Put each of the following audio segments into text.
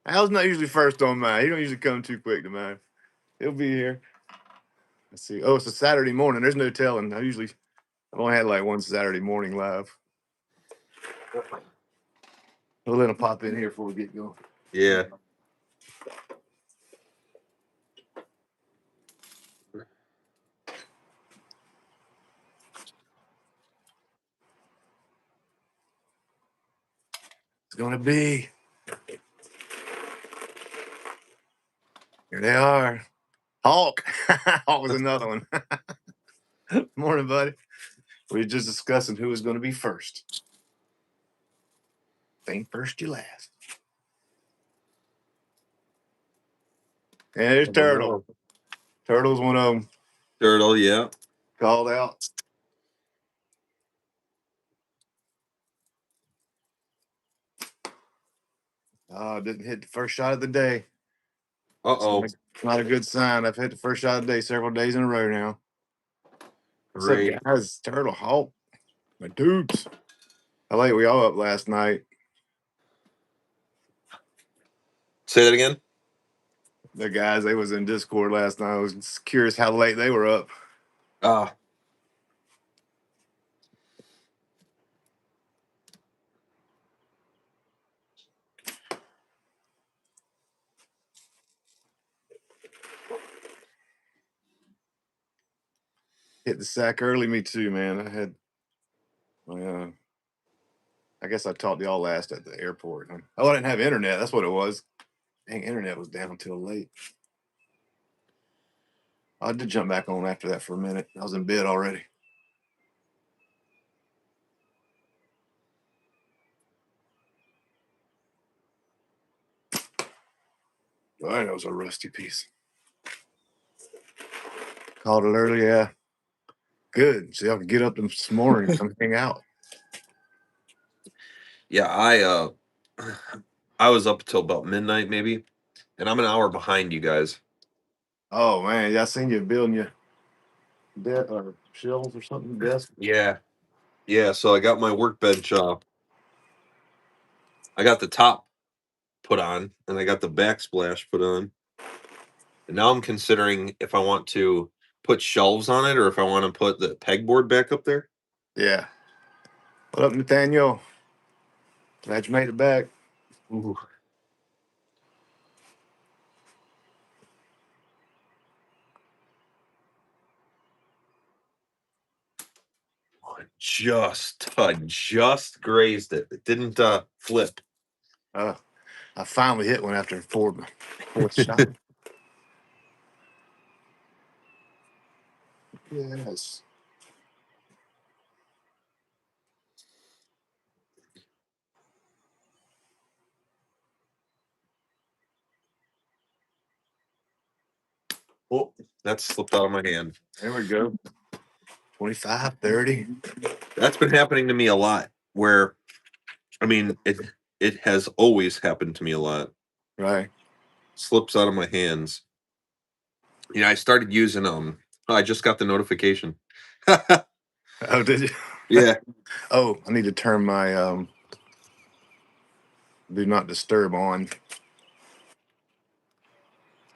Al's not usually first on mine. He don't usually come too quick to mine. He'll be here. Let's see. Oh, it's a Saturday morning. There's no telling. I've only had like one Saturday morning live. We'll let him pop in here before we get going. Yeah. It's gonna be. Here they are. Hawk. Hawk was another one. Morning, buddy. We were just discussing who was going to be first. Ain't first, you last. And there's Turtle. Turtle's one of them. Turtle, yeah. Called out. Oh, didn't hit the first shot of the day. Uh-oh. It's not a good sign. I've hit the first shot of the day several days in a row now. What's up, Great. guys? Turtle, Hawk, my dudes. How late we all up last night? Say that again? The guys, they was in Discord last night. I was just curious how late they were up. Hit the sack early, me too, man. I guess I talked to y'all last at the airport. Oh, I didn't have internet. That's what it was. Dang, internet was down until late. I did jump back on after that for a minute. I was in bed already. All right, that was a rusty piece. Called it early, yeah. Good. So y'all can get up this morning and come hang out. Yeah, I was up until about midnight maybe, and I'm an hour behind you guys. Oh man, yeah, I seen you building your or shelves or something, desk. Yeah. Yeah, so I got my workbench I got the top put on and I got the backsplash put on. And now I'm considering if I want to put shelves on it or if I want to put the pegboard back up there. Yeah. What up, Nathaniel? Glad you made it back. Ooh. Just grazed it. It didn't flip. I finally hit one after fourth shot. Yes. Oh, that slipped out of my hand. There we go. 25, 30. That's been happening to me a lot. Where, I mean, it has always happened to me a lot. Right. Slips out of my hands. I started using I just got the notification. Oh, did you? Yeah. Oh, I need to turn my do not disturb on.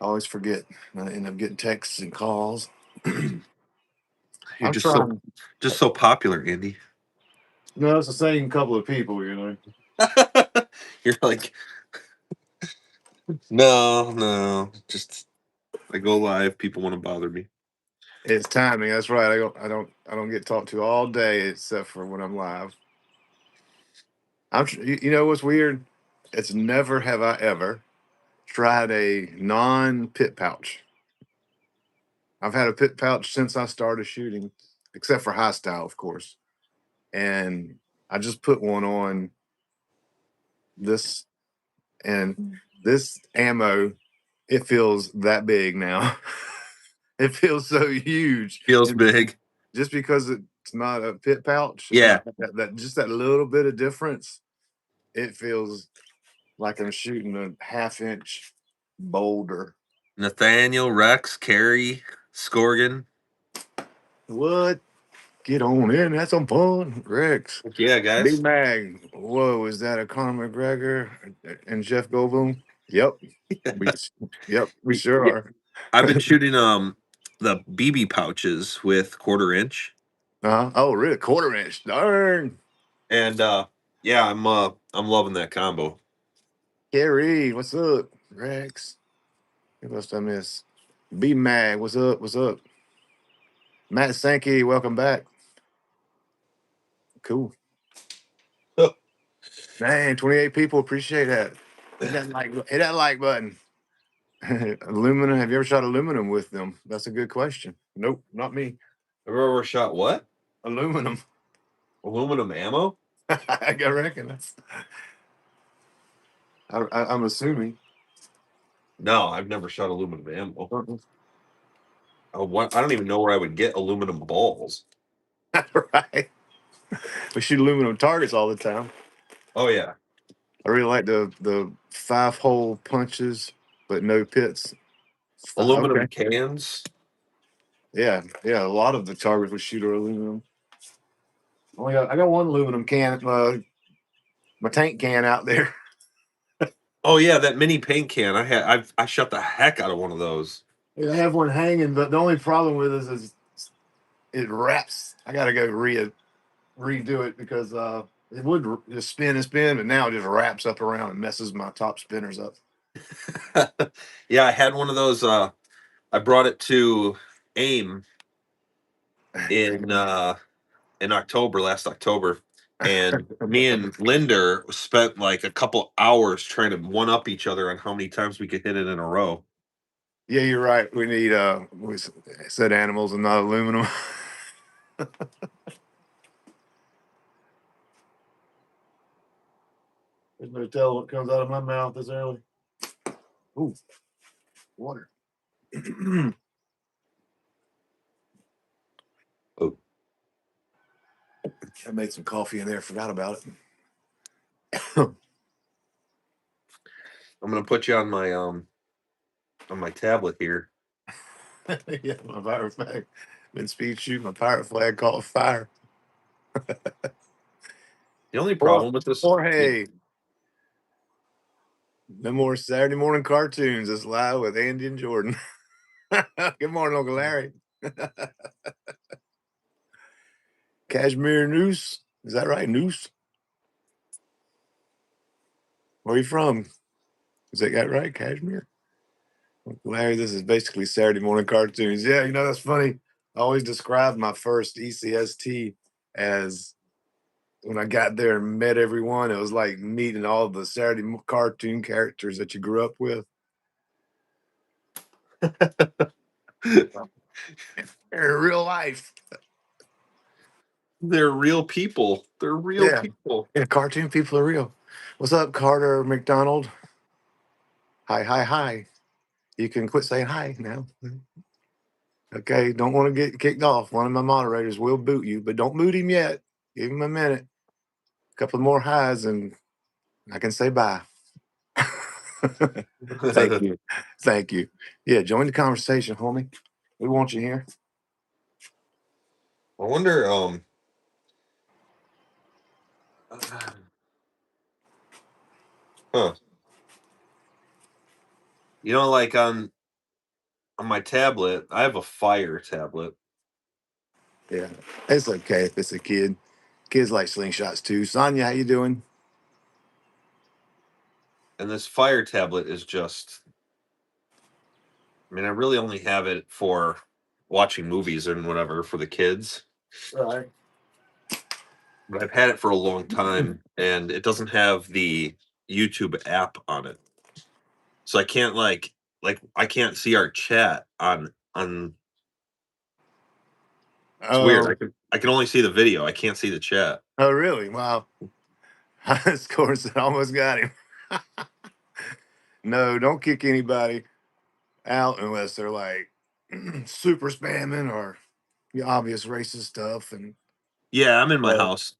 I always forget. I end up getting texts and calls. You're I'm just so trying. popular, Andy. No, it's the same couple of people, you know. You're like, no, just I go live. People want to bother me. It's timing. That's right. I don't get talked to all day except for when I'm live. You know what's weird? It's never have I ever tried a non-pit pouch. I've had a pit pouch since I started shooting, except for high style, of course. And I just put one on this, and this ammo, it feels that big now. It feels so huge. Feels And big. just because it's not a pit pouch, Yeah. that just that little bit of difference, it feels like I'm shooting a half-inch boulder. Nathaniel, Rex, Carrie, Scorgan. What? Get on in. Have some fun, Rex. Yeah, Big guys. Mag. Whoa, is that a Conor McGregor and Jeff Goldblum? Yep. We, yep, we sure Yeah. are. I've been shooting the BB pouches with 1/4 inch, Oh, really? 1/4 inch. Darn. and yeah, I'm loving that combo. Carrie, what's up? Rex. Who else I miss? B Mag, what's up? What's up? Matt Sankey, welcome back. Cool. Man, 28 people. Appreciate that. Hit that like button. Aluminum. Have you ever shot aluminum with them? That's a good question. Nope, not me. Have you ever shot what? Aluminum. Aluminum ammo? I reckon that's. I'm assuming. No, I've never shot aluminum ammo. Uh-uh. I don't even know where I would get aluminum balls. Right. We shoot aluminum targets all the time. Oh yeah, I really like the 5-hole punches, but no pits. aluminum Okay. cans. Yeah, yeah. A lot of the targets we shoot are aluminum. I got one aluminum can, my tank can out there. Oh yeah, that mini paint can. I shot the heck out of one of those. I have one hanging, but the only problem with it is it wraps. I got to go redo it because it would just spin and spin, but now it just wraps up around and messes my top spinners up. Yeah, I had one of those. I brought it to AIM in October, last October, and me and Linder spent like a couple hours trying to one up each other on how many times we could hit it in a row. Yeah, you're right. We need said animals and not aluminum. There's no telling what comes out of my mouth this early. Ooh, water. Oh, I made some coffee in there. Forgot about I'm gonna put you on my tablet here. it. Yeah, my pirate flag. Been speed shooting my pirate flag caught fire. The only Or problem with this, or hey, no more Saturday morning cartoons. It's live with Andy and Jordan. Good morning, Uncle Larry. Cashmere Noose. Is that right? Noose? Where are you from? Is that got right? Cashmere? Uncle Larry, this is basically Saturday morning cartoons. Yeah, that's funny. I always described my first ECST as when I got there and met everyone, it was like meeting all the cartoon characters that you grew up with. In real life. they're real people. They're real Yeah. people. Yeah, cartoon people are real. What's up, Carter McDonald? Hi, hi, hi. You can quit saying hi now. Okay, don't want to get kicked off. One of my moderators will boot you, but don't boot him yet. Give him a minute. A couple more highs, and I can say bye. Thank you. Thank you. Yeah, join the conversation, homie. We want you here. I wonder. Huh. Like on my tablet, I have a Fire tablet, Yeah, it's okay if it's a kid. Kids like slingshots too. Sonya, how you doing? and this Fire tablet is just. I mean, I really only have it for watching movies and whatever for the kids, Right. but I've had it for a long time, and it doesn't have the YouTube app on it, so I can't I can't see our chat on. It's weird. Oh, I can only see the video. I can't see the chat. oh, really? Wow. Scores that almost got him. No, don't kick anybody out unless they're like super spamming or the obvious racist stuff. And Yeah, I'm in my uh, house.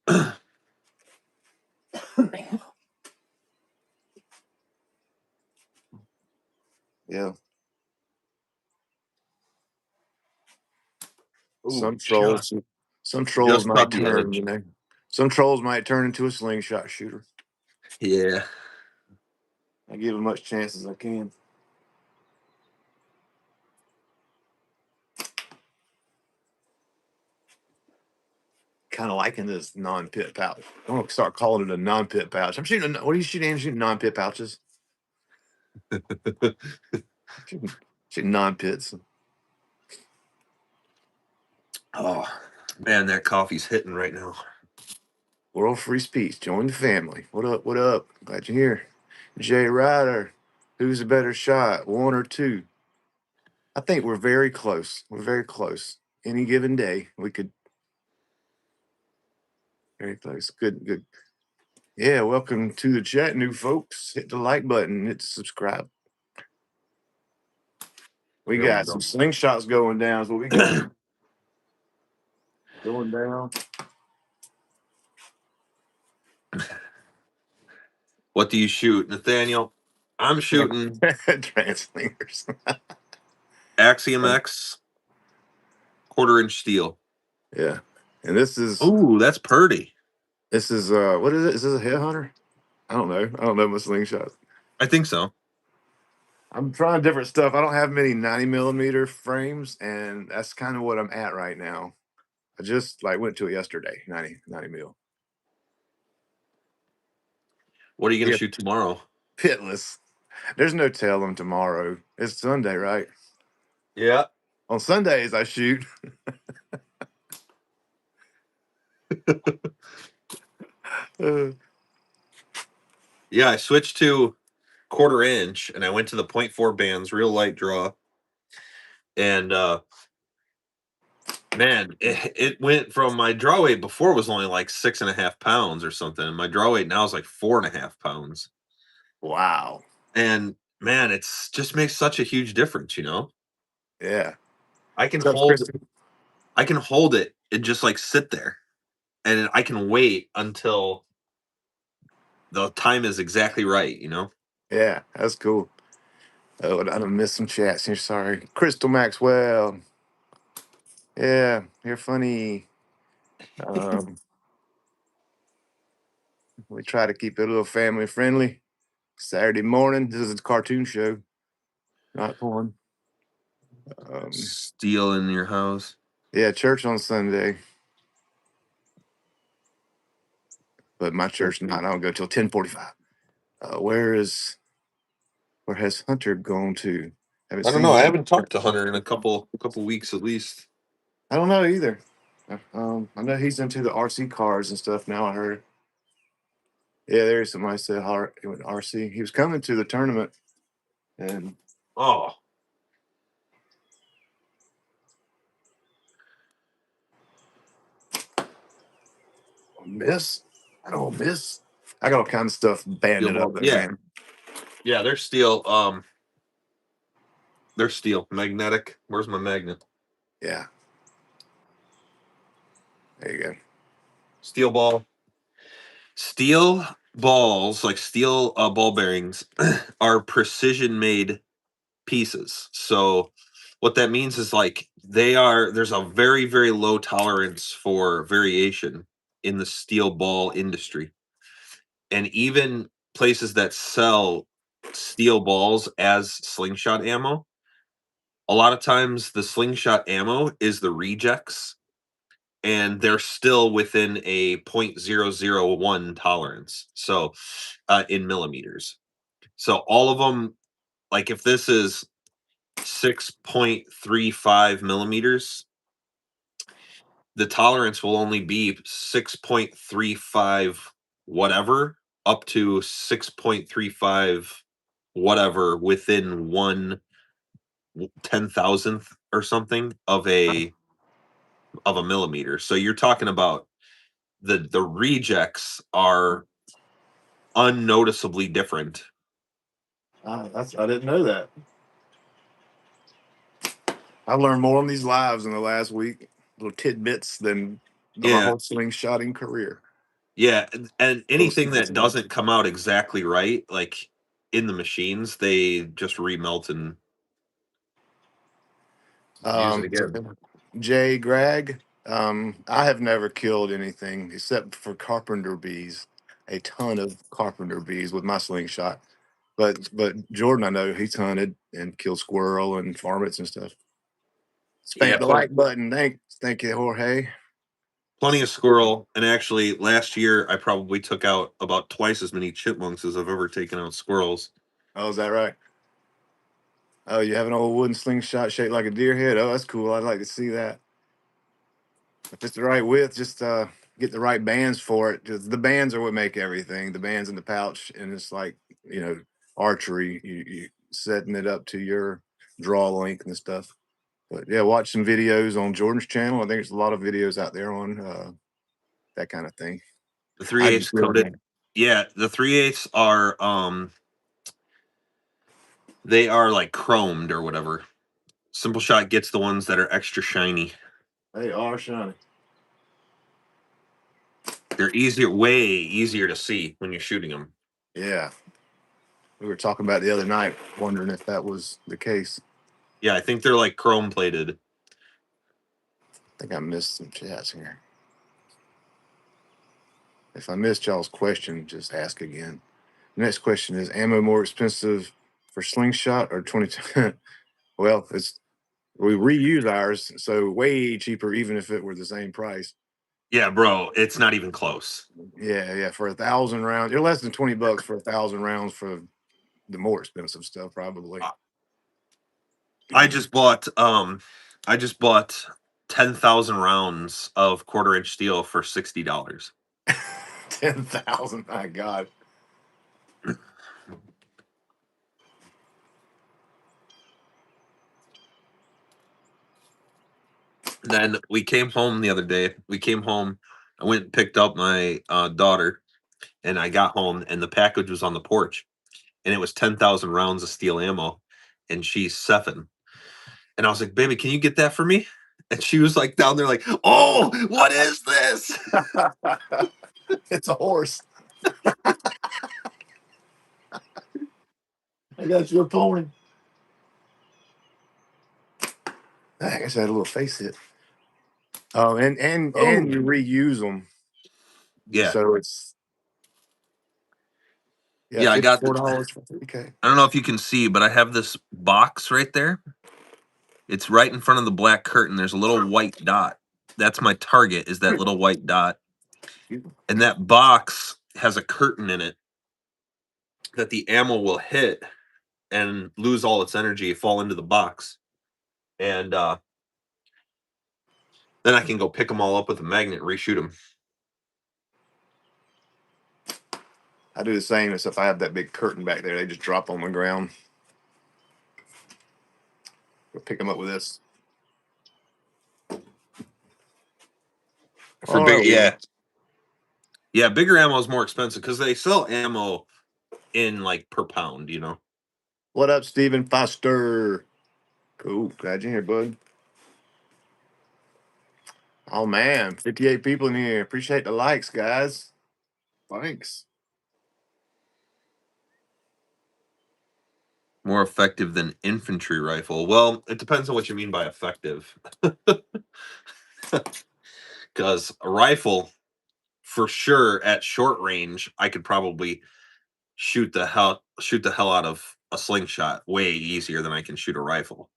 yeah, Ooh, some trolls, some trolls just might caught the turn. edge. Some trolls might turn into a slingshot shooter. Yeah. I give as much chance as I can. Kind of liking this non-pit pouch. I'm gonna start calling it a non-pit pouch. I'm shooting. What are you shooting? Shooting non-pit pouches. shooting, shooting non-pits. Oh man, that coffee's hitting right now. World free speech. Join the family. What up? What up? Glad you're here. Jay Ryder. Who's a better shot? 1 or 2? I think we're very close. We're very close. Any given day, we could. Very close. Good. Good. Yeah. Welcome to the chat, new folks. Hit the like button. Hit subscribe. We There we got some go. slingshots going down. Is what we got going down. What do you shoot, Nathaniel? I'm shooting Translingers. Axiom X 1/4 inch steel. Yeah. And this is Ooh, that's purdy. what is it? Is this a headhunter? I don't know. I don't know my slingshots. I think so. I'm trying different stuff. I don't have many 90 millimeter frames, and that's kind of what I'm at right now. I just like went to it yesterday, 90 mil. What are you gonna Yeah, shoot tomorrow? pitless. There's no telling tomorrow. It's Sunday, right? Yeah. On Sundays I shoot. Uh, Yeah, I switched to 1/4 inch and I went to the 0.4 bands, real light draw. And man, it went from my draw weight before was only like 6.5 pounds or something. And my draw weight now is like 4.5 pounds. wow. And man, it's just makes such a huge difference, you know? Yeah. I can What's up, hold Kristen? I can hold it and just like sit there. And I can wait until the time is exactly right, you know? Yeah, that's cool. Oh, I done missed some chats here. Sorry. Crystal Maxwell. Yeah, you're funny. Um, we try to keep it a little family friendly. Saturday morning. This is a cartoon show, not porn. Um, Steel in your house. yeah, church on Sunday, but my church not. I don't go till 10:45. Where has Hunter gone to? Haven't I don't seen know. I him. haven't talked to Hunter in a couple weeks at least. I don't know either. I know he's into the RC cars and stuff now. I heard. Yeah, there's somebody said he went to RC. He was coming to the tournament and Oh, miss. I don't miss. I got all kinds of stuff steel banded up ball. though, Yeah, man. yeah. They're steel. They're steel. Magnetic. Where's my magnet? Yeah, there you go. Steel ball. Steel balls, like steel ball bearings, are precision made pieces. So what that means is like there's a very, very low tolerance for variation in the steel ball industry. And even places that sell steel balls as slingshot ammo, a lot of times the slingshot ammo is the rejects and they're still within a 0.001 tolerance. So in millimeters. So all of them, like if this is 6.35 millimeters, the tolerance will only be 6.35 whatever up to 6.35 whatever within 1/10,000th or something of a millimeter. So you're talking about the rejects are unnoticeably different. I didn't know that. I learned more on these lives in the last week, little tidbits than my Yeah. whole slingshotting career. Yeah, and Those anything things. that doesn't come out exactly right, like in the machines, they just remelt and use it Um, again. Jay Greg, I have never killed anything except for carpenter bees, a ton of carpenter bees with my slingshot. But Jordan, I know he's hunted and killed squirrel and varmints and stuff. Yeah, Spank the like button. Thank you, Jorge. plenty of squirrel. And actually, last year I probably took out about twice as many chipmunks as I've ever taken out squirrels. Oh, is that right? Oh, you have an old wooden slingshot shaped like a deer head. Oh, that's cool. I'd like to see that. If it's the right width, just get the right bands for it. 'Cause the bands are what make everything. The bands in the pouch, and it's like archery. You setting it up to your draw length and stuff. But yeah, watch some videos on Jordan's channel. I think there's a lot of videos out there on that kind of thing. The three I eighths just really coated. don't. Yeah, the 3/8 are they are like chromed or whatever. Simple Shot gets the ones that are extra shiny. They are shiny. They're easier, way easier to see when you're shooting them. Yeah, we were talking about the other night, wondering if that was the case. Yeah, I think they're like chrome plated. I think I missed some chats here. If I missed y'all's question, just ask again. The next question is: ammo more expensive for slingshot or 22? Well, we reuse ours, so way cheaper, even if it were the same price. Yeah, bro, it's not even close. Yeah. For 1,000 rounds, you're less than $20 for 1,000 rounds for the more expensive stuff, probably. I just bought 10,000 rounds of 1/4 inch steel for $60. 10,000, my God. Then we came home the other day. We came home. I went and picked up my daughter, and I got home, and the package was on the porch, and it was 10,000 rounds of steel ammo, and she's 7. And I was like, "Baby, can you get that for me?" And she was like down there, like, "Oh, what is this?" It's a horse. I got you a pony. I guess I had a little face hit. Oh, and Oh, you reuse them, yeah, so it's yeah. I got. $54 for 3K. I don't know if you can see, but I have this box right there. It's right in front of the black curtain. There's a little white dot. That's my target. Is that little white dot? And that box has a curtain in it that the ammo will hit and lose all its energy, fall into the box, and then I can go pick them all up with a magnet and reshoot them. I do the same, except I have that big curtain back there. They just drop on the ground. Go pick them up with this. For All big, right, well, yeah, yeah, bigger ammo is more expensive because they sell ammo in like per pound. what up, Stephen Foster? Cool, glad you're here, bud. Oh man, 58 people in here. Appreciate the likes, guys. Thanks. More effective than infantry rifle. Well, it depends on what you mean by effective. Because a rifle, for sure, at short range, I could probably shoot the hell out of a slingshot way easier than I can shoot a rifle.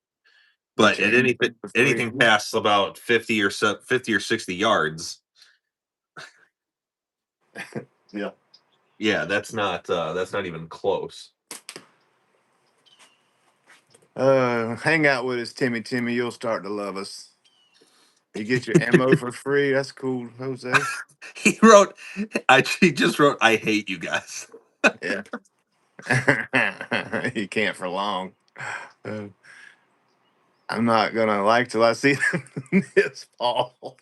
Get But your at ammo for free. anything past about 50 or 60 yards, Yeah. yeah, that's not even close. Hang out with us, Timmy. You'll start to love us. You get your ammo for free. That's cool, Jose. He just wrote, "I hate you guys." Yeah. You can't for long. Uh, I'm not gonna like till I see this fall.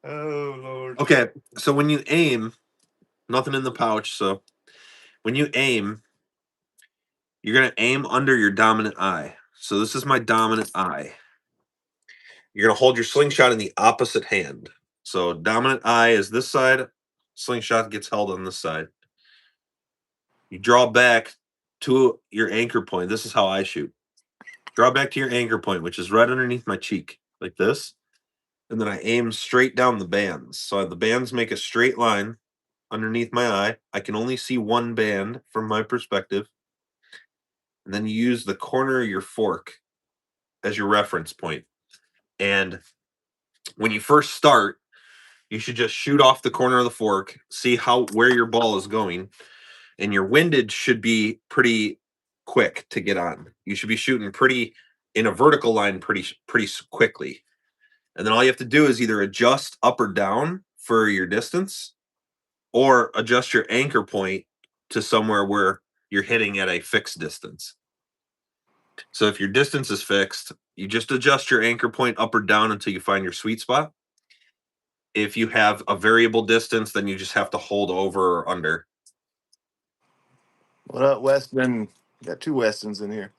Oh Lord. Okay, so when you aim, nothing in the pouch. So when you aim, you're gonna aim under your dominant eye. So this is my dominant eye. You're gonna hold your slingshot in the opposite hand. So dominant eye is this side, slingshot gets held on this side. You draw back to your anchor point. This is how I shoot. Draw back to your anchor point, which is right underneath my cheek, like this. and then I aim straight down the bands. So the bands make a straight line underneath my eye. I can only see one band from my perspective. And then you use the corner of your fork as your reference point. And when you first start, you should just shoot off the corner of the fork, see how where your ball is going, and your windage should be pretty quick to get on. You should be shooting pretty in a vertical line pretty quickly. And then all you have to do is either adjust up or down for your distance or adjust your anchor point to somewhere where you're hitting at a fixed distance. So if your distance is fixed, you just adjust your anchor point up or down until you find your sweet spot. If you have a variable distance, then you just have to hold over or under. What up, Weston? Got two Westons in here.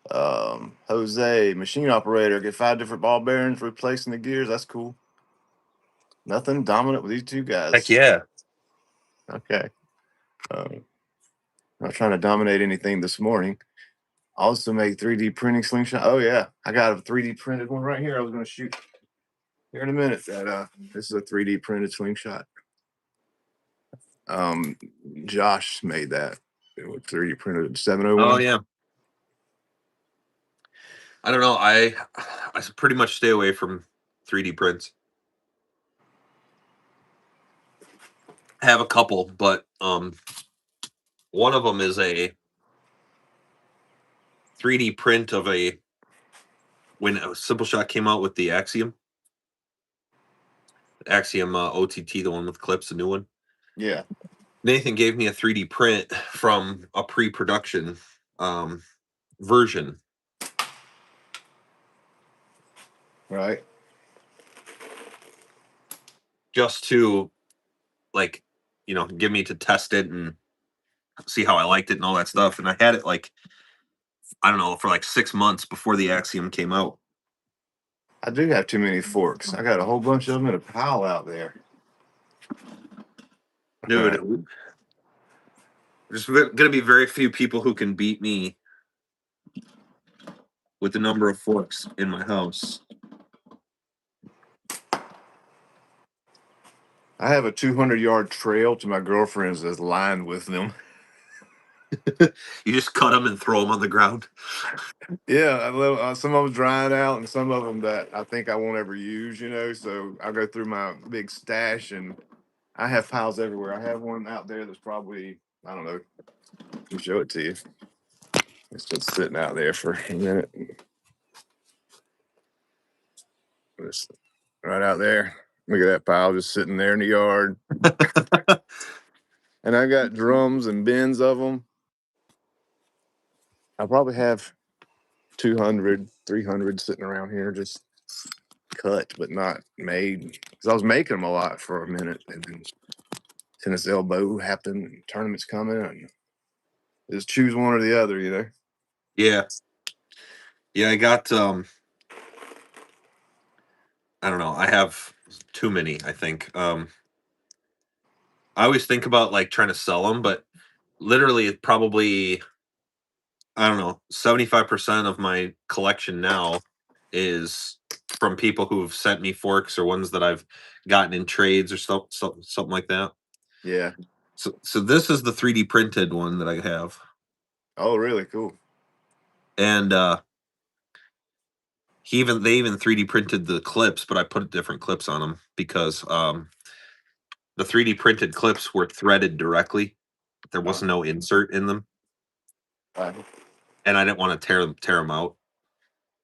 Jose, machine operator, get 5 different ball bearings, replacing the gears. That's cool. Nothing dominant with these two Heck guys. yeah. Okay. Not trying to dominate anything this morning. Also make 3D printing slingshot. Oh yeah, I got a 3D printed one right here. I was going to shoot here in a minute. That this is a 3D printed slingshot. Josh made that. It was 3D printed 701. Oh yeah. I don't know. I pretty much stay away from 3D prints. I have a couple, but one of them is a 3D print of a when Simple Shot came out with the Axiom OTT, the one with clips, the new one. Yeah. Nathan gave me a 3D print from a pre-production version. Right. Just to like, give me to test it and see how I liked it and all that stuff. And I had it like, I don't know, for like 6 months before the Axiom came out. I do have too many forks. I got a whole bunch of them in a pile out there. Dude, there's gonna be very few people who can beat me with the number of forks in my house. I have a 200-yard trail to my girlfriend's that's lined with them. You just cut them and throw them on the ground. Yeah, some of them drying out, and some of them that I think I won't ever use. So I go through my big stash, and I have piles everywhere. I have one out there that's probably, I don't know. Let me show it to you. It's just sitting out there for a minute. It's right out there. Look at that pile just sitting there in the yard. And I got drums and bins of them. I probably have 200, 300 sitting around here, just cut but not made. Because I was making them a lot for a minute, and then tennis elbow happened, tournaments coming, and just choose one or the other. Yeah. Yeah, I got I don't know. I have too many, I think. I always think about like trying to sell them, but literally it probably, I don't know, 75% of my collection now is from people who've sent me forks or ones that I've gotten in trades or something like that. Yeah. So this is the 3D printed one that I have. Oh, really? Cool. And they even 3D printed the clips, but I put different clips on them because the 3D printed clips were threaded directly. There was no insert in them, and I didn't want to tear them out.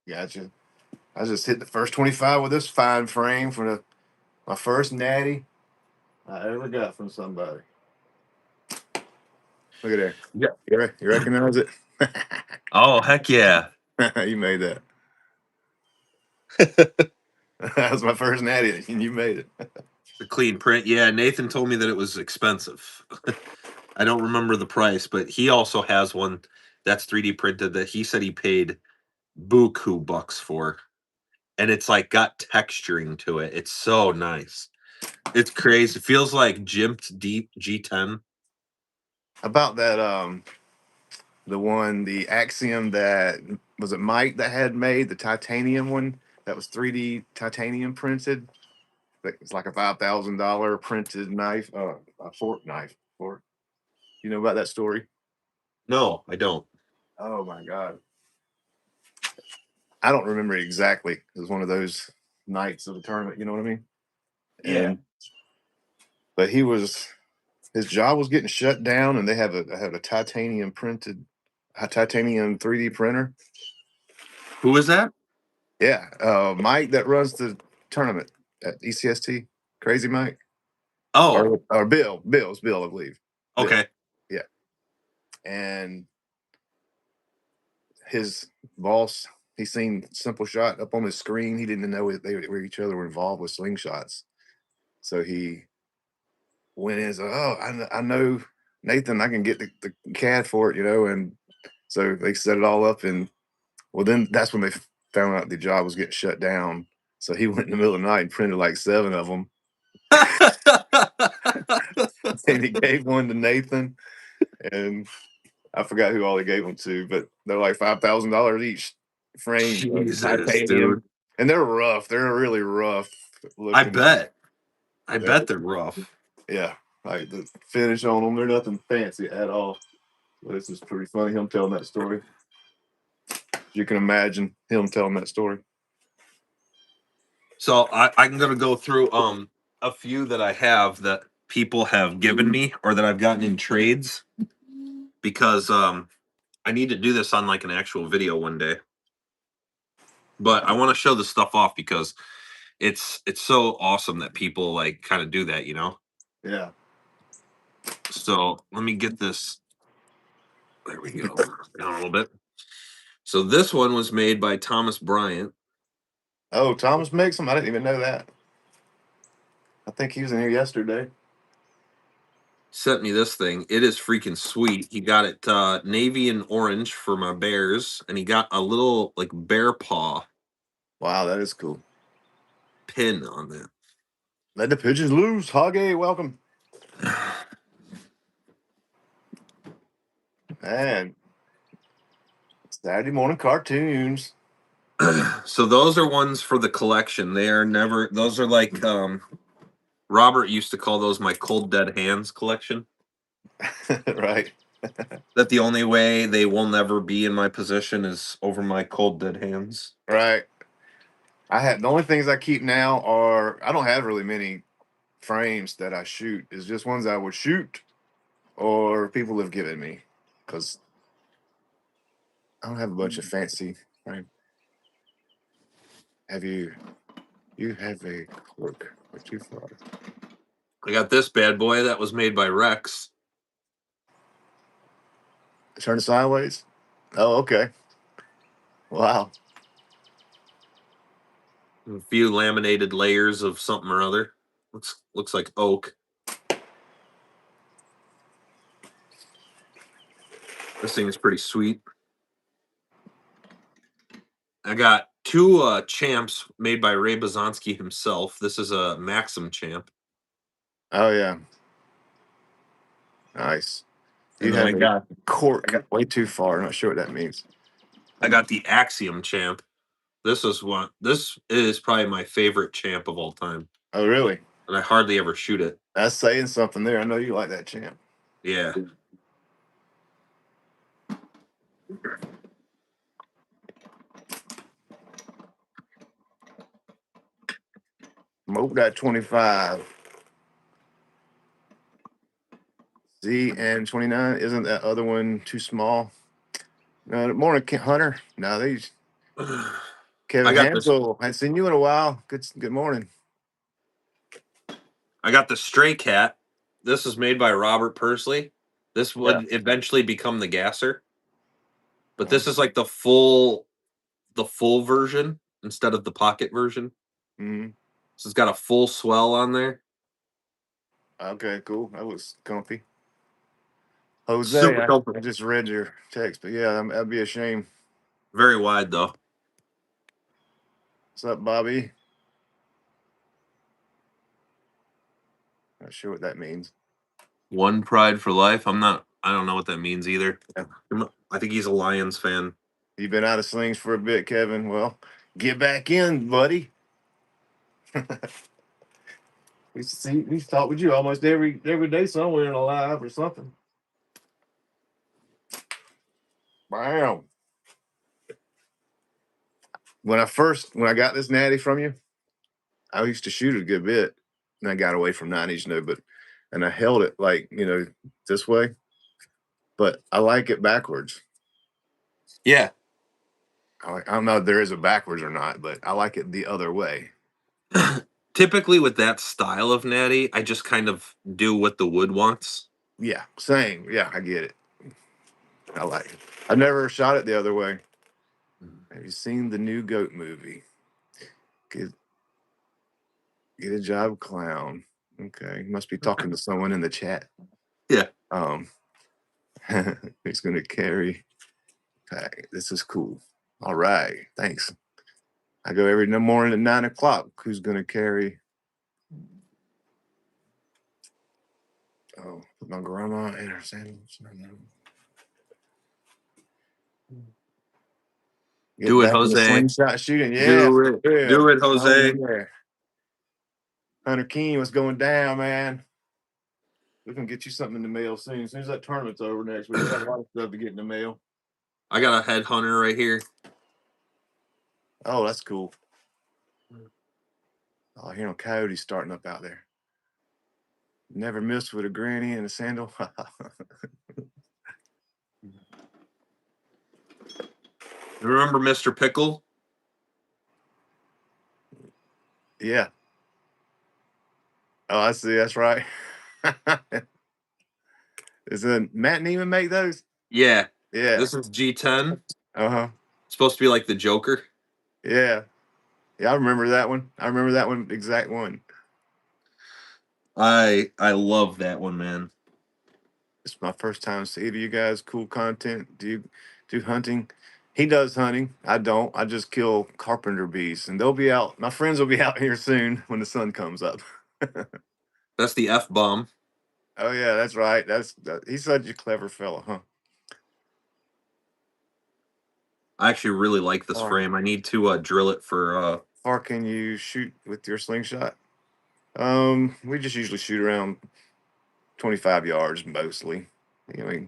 Gotcha. I just hit the first 25 with this fine frame for my first natty I ever got from somebody. Look at there. Yeah. You recognize it? Oh heck yeah! You made that. That was my first natty, and you made it. The clean print. Yeah, Nathan told me that it was expensive. I don't remember the price, but he also has one that's 3D printed that he said he paid buku bucks for, and it's like got texturing to it. It's so nice. It's crazy. It feels like Jimped Deep G10. About that, the Axiom that was it Mike that had made the titanium one. that was 3D titanium printed. It's like a $5,000 printed knife, a fork knife. Fork. You know about that story? No, I don't. Oh my god, I don't remember it exactly. It was one of those nights of the tournament. You know what I mean? Yeah. And but his job was getting shut down, and they have a titanium printed, a titanium 3D printer. Who is that? Yeah, Mike that runs the tournament at ECST, Crazy Mike, Oh, or Bill's Bill, I believe. Bill, okay. yeah, and his boss, he seen Simple Shot up on his screen. He didn't know they were each other were involved with slingshots, so he went in and said, "Oh, I know Nathan. I can get the CAD for it, you know." And so they set it all up, and well, then that's when they found out the job was getting shut down. So he went in the middle of the night and printed like 7 of them, and he gave one to Nathan, and I forgot who all he gave them to, but they're like $5,000 each frame of Jesus, titanium, dude. and they're rough. They're really rough I looking. bet. I Yeah, bet they're rough. yeah. Like the finish on them, they're nothing fancy at all. But this is pretty funny. Him telling that story. You can imagine him telling that story. So I'm gonna go through a few that I have that people have given me or that I've gotten in trades because I need to do this on like an actual video one day. But I want to show this stuff off because it's so awesome that people like kind of do that, you know? Yeah. So let me get this. There we go. Down a little bit. So this one was made by Thomas Bryant. Oh, Thomas makes them. I didn't even know that. I think he was in here yesterday. Sent me this thing. It is freaking sweet. He got it navy and orange for my bears, and he got a little like bear paw Wow, that is cool. pin on that. Let the pigeons loose. Hoggy, welcome. And Saturday morning cartoons. So those are ones for the collection. They are never. Those are like Robert used to call those my cold dead hands collection. Right. That the only way they will never be in my possession is over my cold dead hands. Right. I had the only things I keep now are I don't have really many frames that I shoot. It's just ones I would shoot or people have given me because I don't have a bunch of fancy frames. Have you? You have a clerk or too far. I got this bad boy that was made by Rex. Turn it sideways. Oh, okay. Wow. A few laminated layers of something or other. Looks like oak. This thing is pretty sweet. I got two champs made by Ray Bazonsky himself. This is a Maxim champ. Oh yeah. Nice. And You then have a cork way too far. I'm not sure what that means. I got the Axiom champ. This is probably my favorite champ of all time. Oh really? And I hardly ever shoot it. That's saying something there. I know you like that champ. Yeah. Mope that 25. ZN29. Isn't that other one too small? No, morning, Hunter. No, these I Kevin got this Hansel. I haven't seen you in a while. Good morning. I got the Stray Cat. This is made by Robert Pursley. This Yeah. would eventually become the Gasser. But this is Nice. like the full version instead of the pocket version. Mm-hmm. So it's got a full swell on there. Okay, cool. That looks comfy. Jose, Super I comfortable. just read your text, but yeah, that'd be a shame. Very wide though. What's up, Bobby? Not sure what that means. One pride for life. I don't know what that means either. Yeah. I think he's a Lions fan. You've been out of slings for a bit, Kevin. Well, Get back in, buddy. We talk with you almost every day somewhere in a live or something. Wow. When I got this natty from you, I used to shoot it a good bit, and I got away from 90s, but and I held it like this way, but I like it backwards. Yeah. I don't know if there is a backwards or not, but I like it the other way. Typically with that style of natty, I just kind of do what the wood wants. Yeah, same. Yeah, I get it. I like it. I've never shot it the other way. Have you seen the new goat movie? Get get a job, clown. Okay, must be talking to someone in the chat. Yeah. Um, he's gonna carry. Okay, this is cool. All right, thanks. I go every morning at 9 o'clock. Who's gonna carry? Oh, my grandma and her sandals. Get Do it, back in the Jose. slingshot shooting. Yeah, Do it. yeah. Do it, Hung Jose. in there. Hunter King, what's going down, man? We can get you something in the mail soon. As soon as that tournament's over next week, we got a lot of stuff to get in the mail. I got a headhunter right here. Oh, that's cool. Oh, I hear no coyotes starting up out there. Never missed with a granny and a sandal. Remember Mr. Pickle? Yeah. Oh, I see. That's right. Is it Matt Neiman make those? Yeah. Yeah. This is G10. Uh-huh. Supposed to be like the Joker. Yeah. Yeah, I remember that one. I remember that one, exact one. I love that one, man. It's my first time seeing you guys. Cool content. Do you do hunting? He does hunting. I don't. I just kill carpenter bees, and they'll be out. My friends will be out here soon when the sun comes up. That's the F bomb. Oh yeah, that's right. He's such a clever fella, huh? I actually really like this Far, frame. I need to drill it for far can you shoot with your slingshot? We just usually shoot around 25 yards mostly. You know,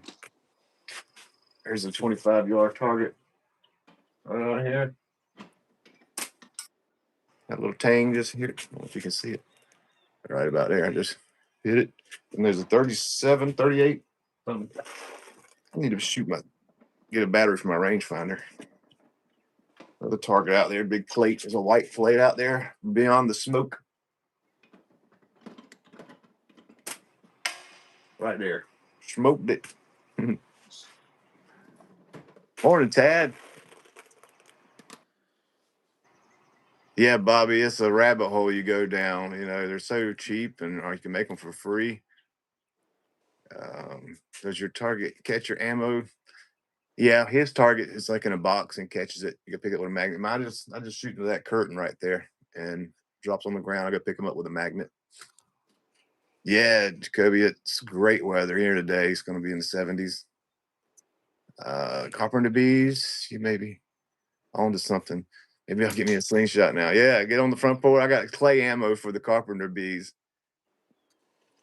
there's a 25-yard target right out here. That little tang just here. I don't know if you can see it. Right about there. I just hit it. And there's a 37, 38. I need to get a battery for my rangefinder. Another target out there, big plate. There's a white plate out there beyond the smoke. Right there. Smoked it. Morning, Tad. Yeah, Bobby, it's a rabbit hole you go down. They're so cheap, or you can make them for free. Does your target catch your ammo? Yeah, his target is like in a box and catches it. You can pick it with a magnet. I just shoot into that curtain right there and drops on the ground. I go pick him up with a magnet. Yeah, Jacoby, it's great weather here today. It's going to be in the 70s. Carpenter bees, you may be on to something. Maybe I'll get me a slingshot now. Yeah, get on the front porch. I got clay ammo for the carpenter bees.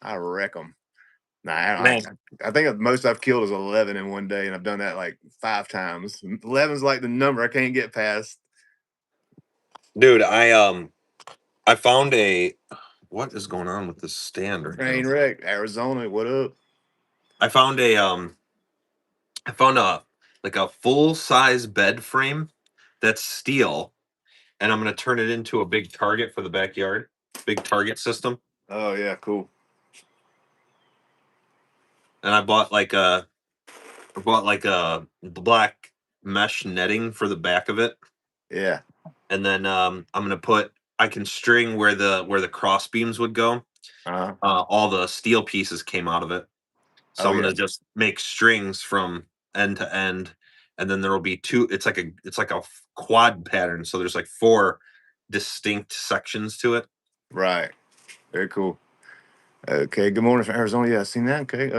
I wreck them. Nah, man. I think the most I've killed is 11 in one day, and I've done that like 5 times. 11's like the number I can't get past. Dude, I found a what is going on with this stand right Train now? wreck, Arizona. What up? I found a like a full size bed frame that's steel, and I'm gonna turn it into a big target for the backyard. Big target system. Oh yeah, cool. And I bought like a black mesh netting for the back of it. Yeah. And then I'm gonna I can string where the cross beams would go. Uh-huh. All the steel pieces came out of it. So Oh I'm yeah. gonna just make strings from end to end, and then there will be two. It's like a quad pattern. So there's like four distinct sections to it. Right. Very cool. Okay. Good morning from Arizona. Yeah, I seen that. Okay.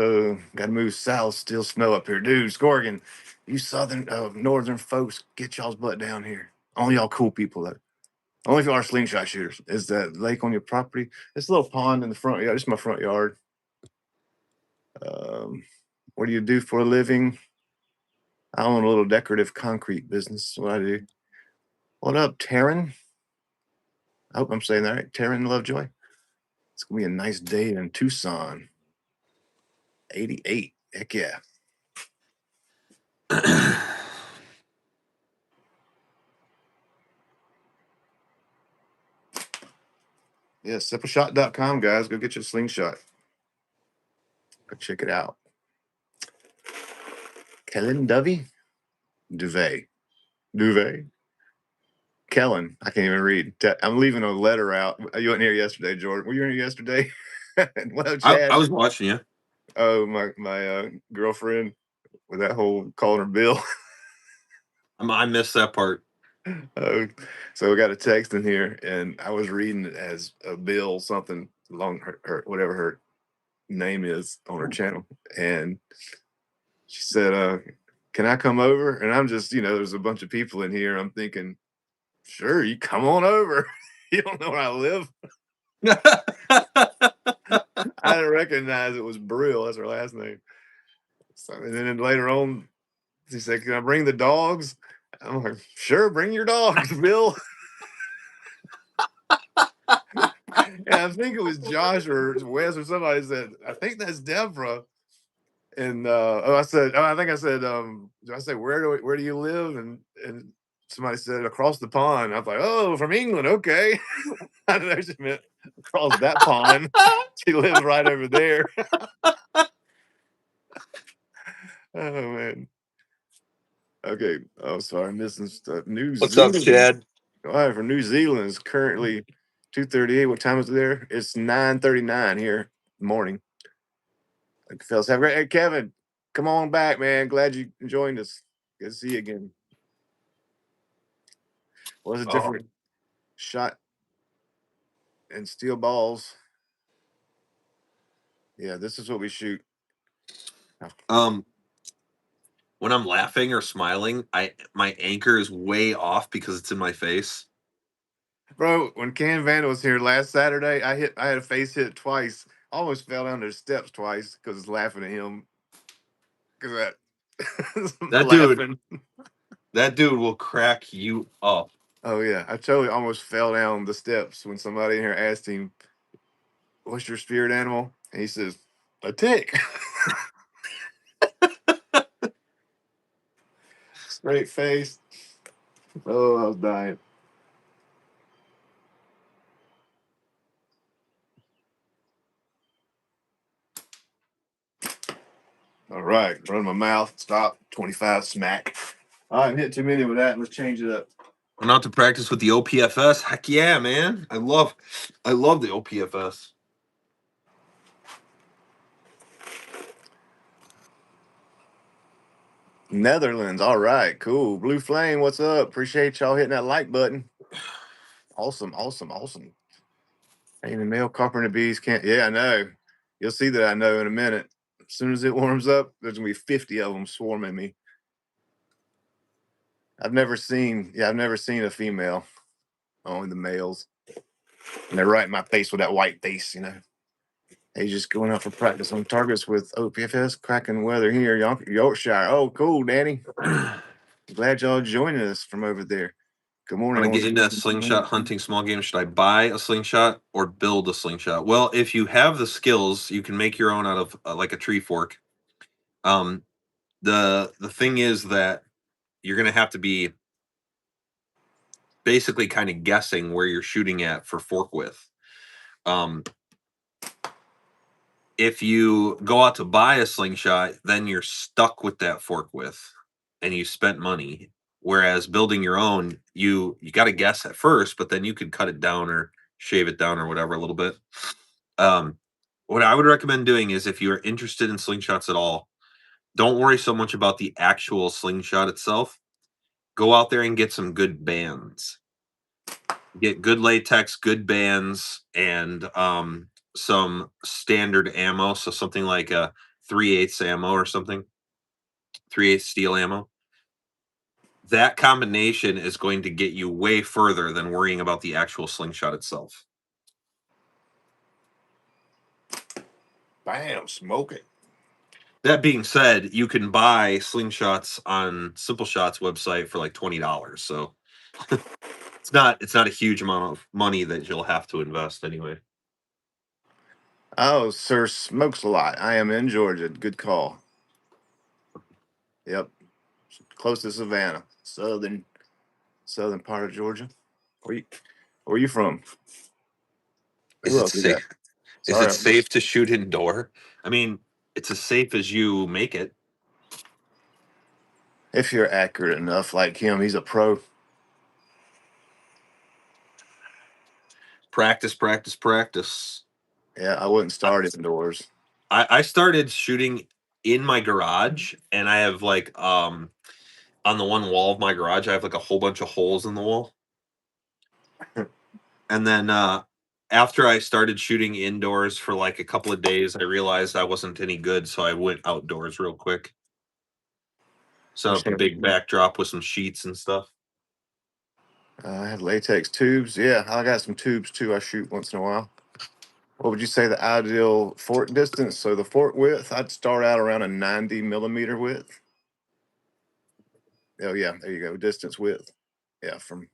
Got to move south. Still snow up here, dude. Scorgan, you southern northern folks, get y'all's butt down here. Only y'all cool people that only if you are slingshot shooters. Is that lake on your property? It's a little pond in the front yard. It's my front yard. Um, what do you do for a living? I own a little decorative concrete business. What I do. What up, Taryn? I hope I'm saying that right. Taryn Lovejoy. It's gonna be a nice day in Tucson. 88. Heck yeah. Yeah, simpleshot.com, guys. Go get your slingshot. Go check it out. Kellen Dovey? Duvet. Duvet? Kellen. I can't even read. I'm leaving a letter out. You weren't here yesterday, Jordan. Were you here yesterday? Well, I Chad. was watching you. Oh, my girlfriend with that whole calling her Bill. I missed that part. So we got a text in here, and I was reading it as a Bill something along her whatever her name is on her channel, and she said, "Can I come over?" And I'm just, there's a bunch of people in here. I'm thinking, sure, you come on over. You don't know where I live. I didn't recognize it was Brill. That's her last name. So, and then later on, she said, "Can I bring the dogs?" I'm like, "Sure, bring your dogs, Bill." And I think it was Josh or Wes or somebody said, "I think that's Deborah." And I think I said, I said, where do you live? And somebody said across the pond. I was like, oh, from England, okay. I know she meant across that pond. She lives right over there. Oh man. Okay. Oh, sorry, I'm missing stuff. New What's up, Zealand. Chad? All right, for New Zealand is currently 2:38. What time is it there? It's 9:39 here in the morning. Fellas, have a great. Hey, Kevin, come on back, man. Glad you joined us. Good to see you again. Was a different shot and steel balls. Yeah, this is what we shoot. Um, when I'm laughing or smiling, my anchor is way off because it's in my face. Bro, when Ken Vandal was here last Saturday, I had a face hit twice. Almost fell down the steps twice because I was laughing at him. Because that That dude, laughing. that dude will crack you up. Oh yeah, I totally almost fell down the steps when somebody in here asked him, "What's your spirit animal?" And he says, "A tick." Straight face. Oh, I was dying. All right, run my mouth. Stop. 25 smack. I haven't hit too many with that. Let's change it up. Went out to practice with the OPFS. Heck yeah, man! I love the OPFS. Netherlands. All right, cool. Blue Flame, what's up? Appreciate y'all hitting that like button. Awesome, awesome, awesome. Ain't the male carpenter bees can't. Yeah, I know. You'll see that I know in a minute. As soon as it warms up, there's gonna be 50 of them swarming me. I've never seen a female. Only the males. And they're right in my face with that white face. Hey, just going out for practice on targets with OPFS. Cracking weather here, Yorkshire. Oh, cool, Danny. Glad y'all joining us from over there. Good morning. Want to get into slingshot hunting small game? Should I buy a slingshot or build a slingshot? Well, if you have the skills, you can make your own out of like a tree fork. Um, the thing is that you're going to have to be basically kind of guessing where you're shooting at for fork width. Um, if you go out to buy a slingshot, then you're stuck with that fork width and you spent money. Whereas building your own, you got to guess at first, but then you could cut it down or shave it down or whatever a little bit. Um, what I would recommend doing is if you're interested in slingshots at all, don't worry so much about the actual slingshot itself. Go out there and get some good bands. Get good latex, good bands, and some standard ammo. So something like a 3/8 ammo or something, 3/8 steel ammo. that combination is going to get you way further than worrying about the actual slingshot itself. Bam, smoke it. That being said, you can buy slingshots on Simple Shots website for like $20. So it's not a huge amount of money that you'll have to invest anyway. Oh, sir smokes a lot. I am in Georgia. Good call. Yep, close to Savannah, southern part of Georgia. Where you where you from? Is Who it else we got? safe? Is Sorry, it safe to shoot indoor? I mean, it's as safe as you make it. if you're accurate enough, like him, he's a pro. Practice, practice, practice. Yeah, I wouldn't I, start indoors. I started shooting in my garage, and I have like on the one wall of my garage, I have like a whole bunch of holes in the wall. And then after I started shooting indoors for like a couple of days, I realized I wasn't any good, so I went outdoors real quick. Set up a big backdrop with some sheets and stuff. I have latex tubes. Yeah, I got some tubes too. I shoot once in a while. What would you say the ideal fork distance? So the fork width, I'd start out around a 90 millimeter width. Oh yeah, there you go. Distance width. Yeah, from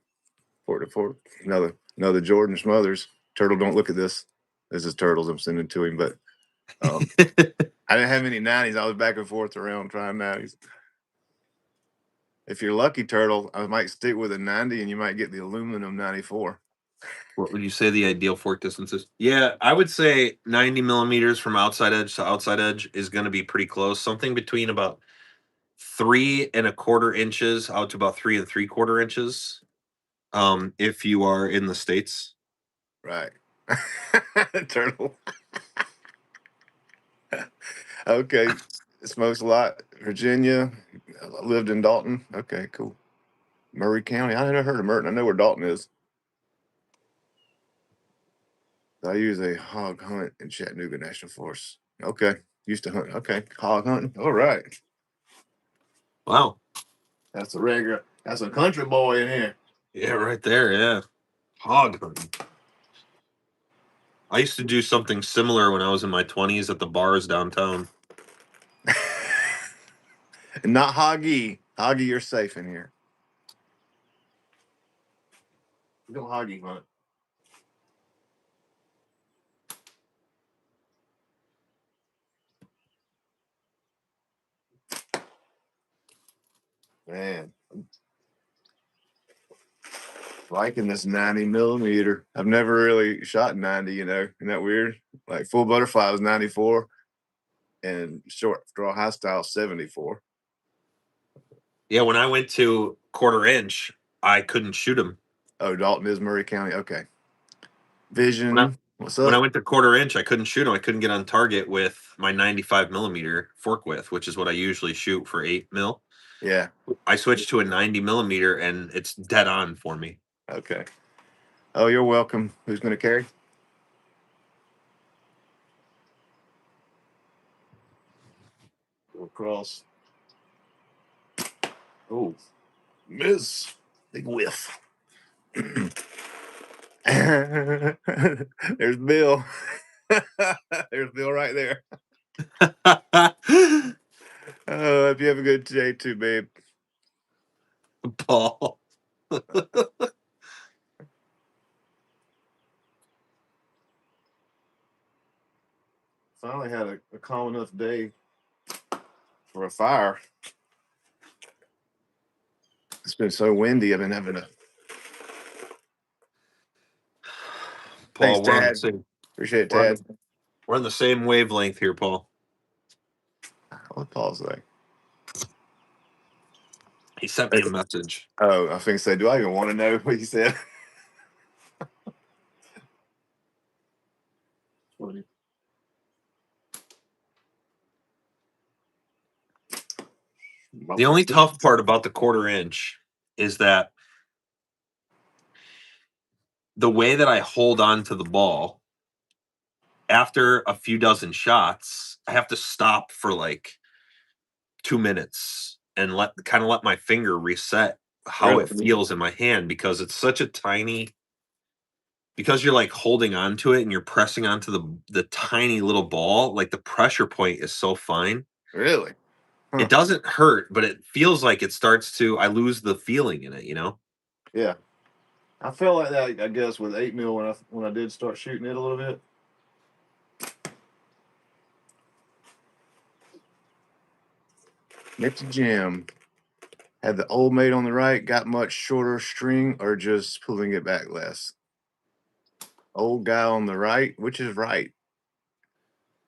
fork to fork. Another Jordan Smothers. Turtle, don't look at this. This is turtles I'm sending to him, but I didn't have any 90s. I was back and forth around trying 90s. If you're lucky, Turtle, I might stick with a 90 and you might get the aluminum 94. What would you say the ideal fork distance is? Yeah, I would say 90 millimeters from outside edge to outside edge is going to be pretty close. Something between about 3.25 inches out to about 3.75 inches. If you are in the States. Right. Turtle. Okay. Smokes a lot. Virginia. I lived in Dalton. Okay, cool. Murray County. I never heard of Merton. I know where Dalton is. I use a hog hunt in Chattanooga National Forest. Okay. Used to hunt. Okay. Hog hunting. All right. Wow. That's a regular. That's a country boy in here. Yeah, right there. Yeah. Hog hunting. I used to do something similar when I was in my 20s at the bars downtown. And not Hoggy. Hoggy, you're safe in here. Go Hoggy hunt. Man, liking this 90 millimeter. I've never really shot 90, Isn't that weird? Like full butterfly was 94 and short draw high style 74. Yeah, when I went to quarter inch, I couldn't shoot him. Oh, Dalton is Murray County. Okay. When I Vision. What's when I up? went to quarter inch, I couldn't shoot him. I couldn't get on target with my 95 millimeter fork width, which is what I usually shoot for 8 mil. Yeah. I switched to a 90 millimeter, and it's dead on for me. Okay. Oh, you're welcome. Who's going to carry? Go across. Oh, miss. Big whiff. There's Bill. There's Bill right there. Hope you have a good day too, babe. Paul. Finally had a calm enough day for a fire. It's been so windy. I've been having a. Thanks, Paul, Tad. Appreciate it, we're on Tad. the we're on the same wavelength here, Paul. What Paul's like? He sent me a message. Oh, I was going to say, do I even want to know what he said? The only tough part about the quarter inch is that the way that I hold on to the ball after a few dozen shots, I have to stop for like 2 minutes and let my finger reset how it Really? feels in my hand because it's such a tiny because you're like holding on to it and you're pressing onto the tiny little ball, like the pressure point is so fine. Really? It Huh. doesn't hurt, but it feels like it starts to I lose the feeling in it, you know? Yeah. I felt like that, I guess, with 8 mil when I did start shooting it a little bit. Hit the gym. Had the old mate on the right got much shorter string or just pulling it back less? Old guy on the right, which is right?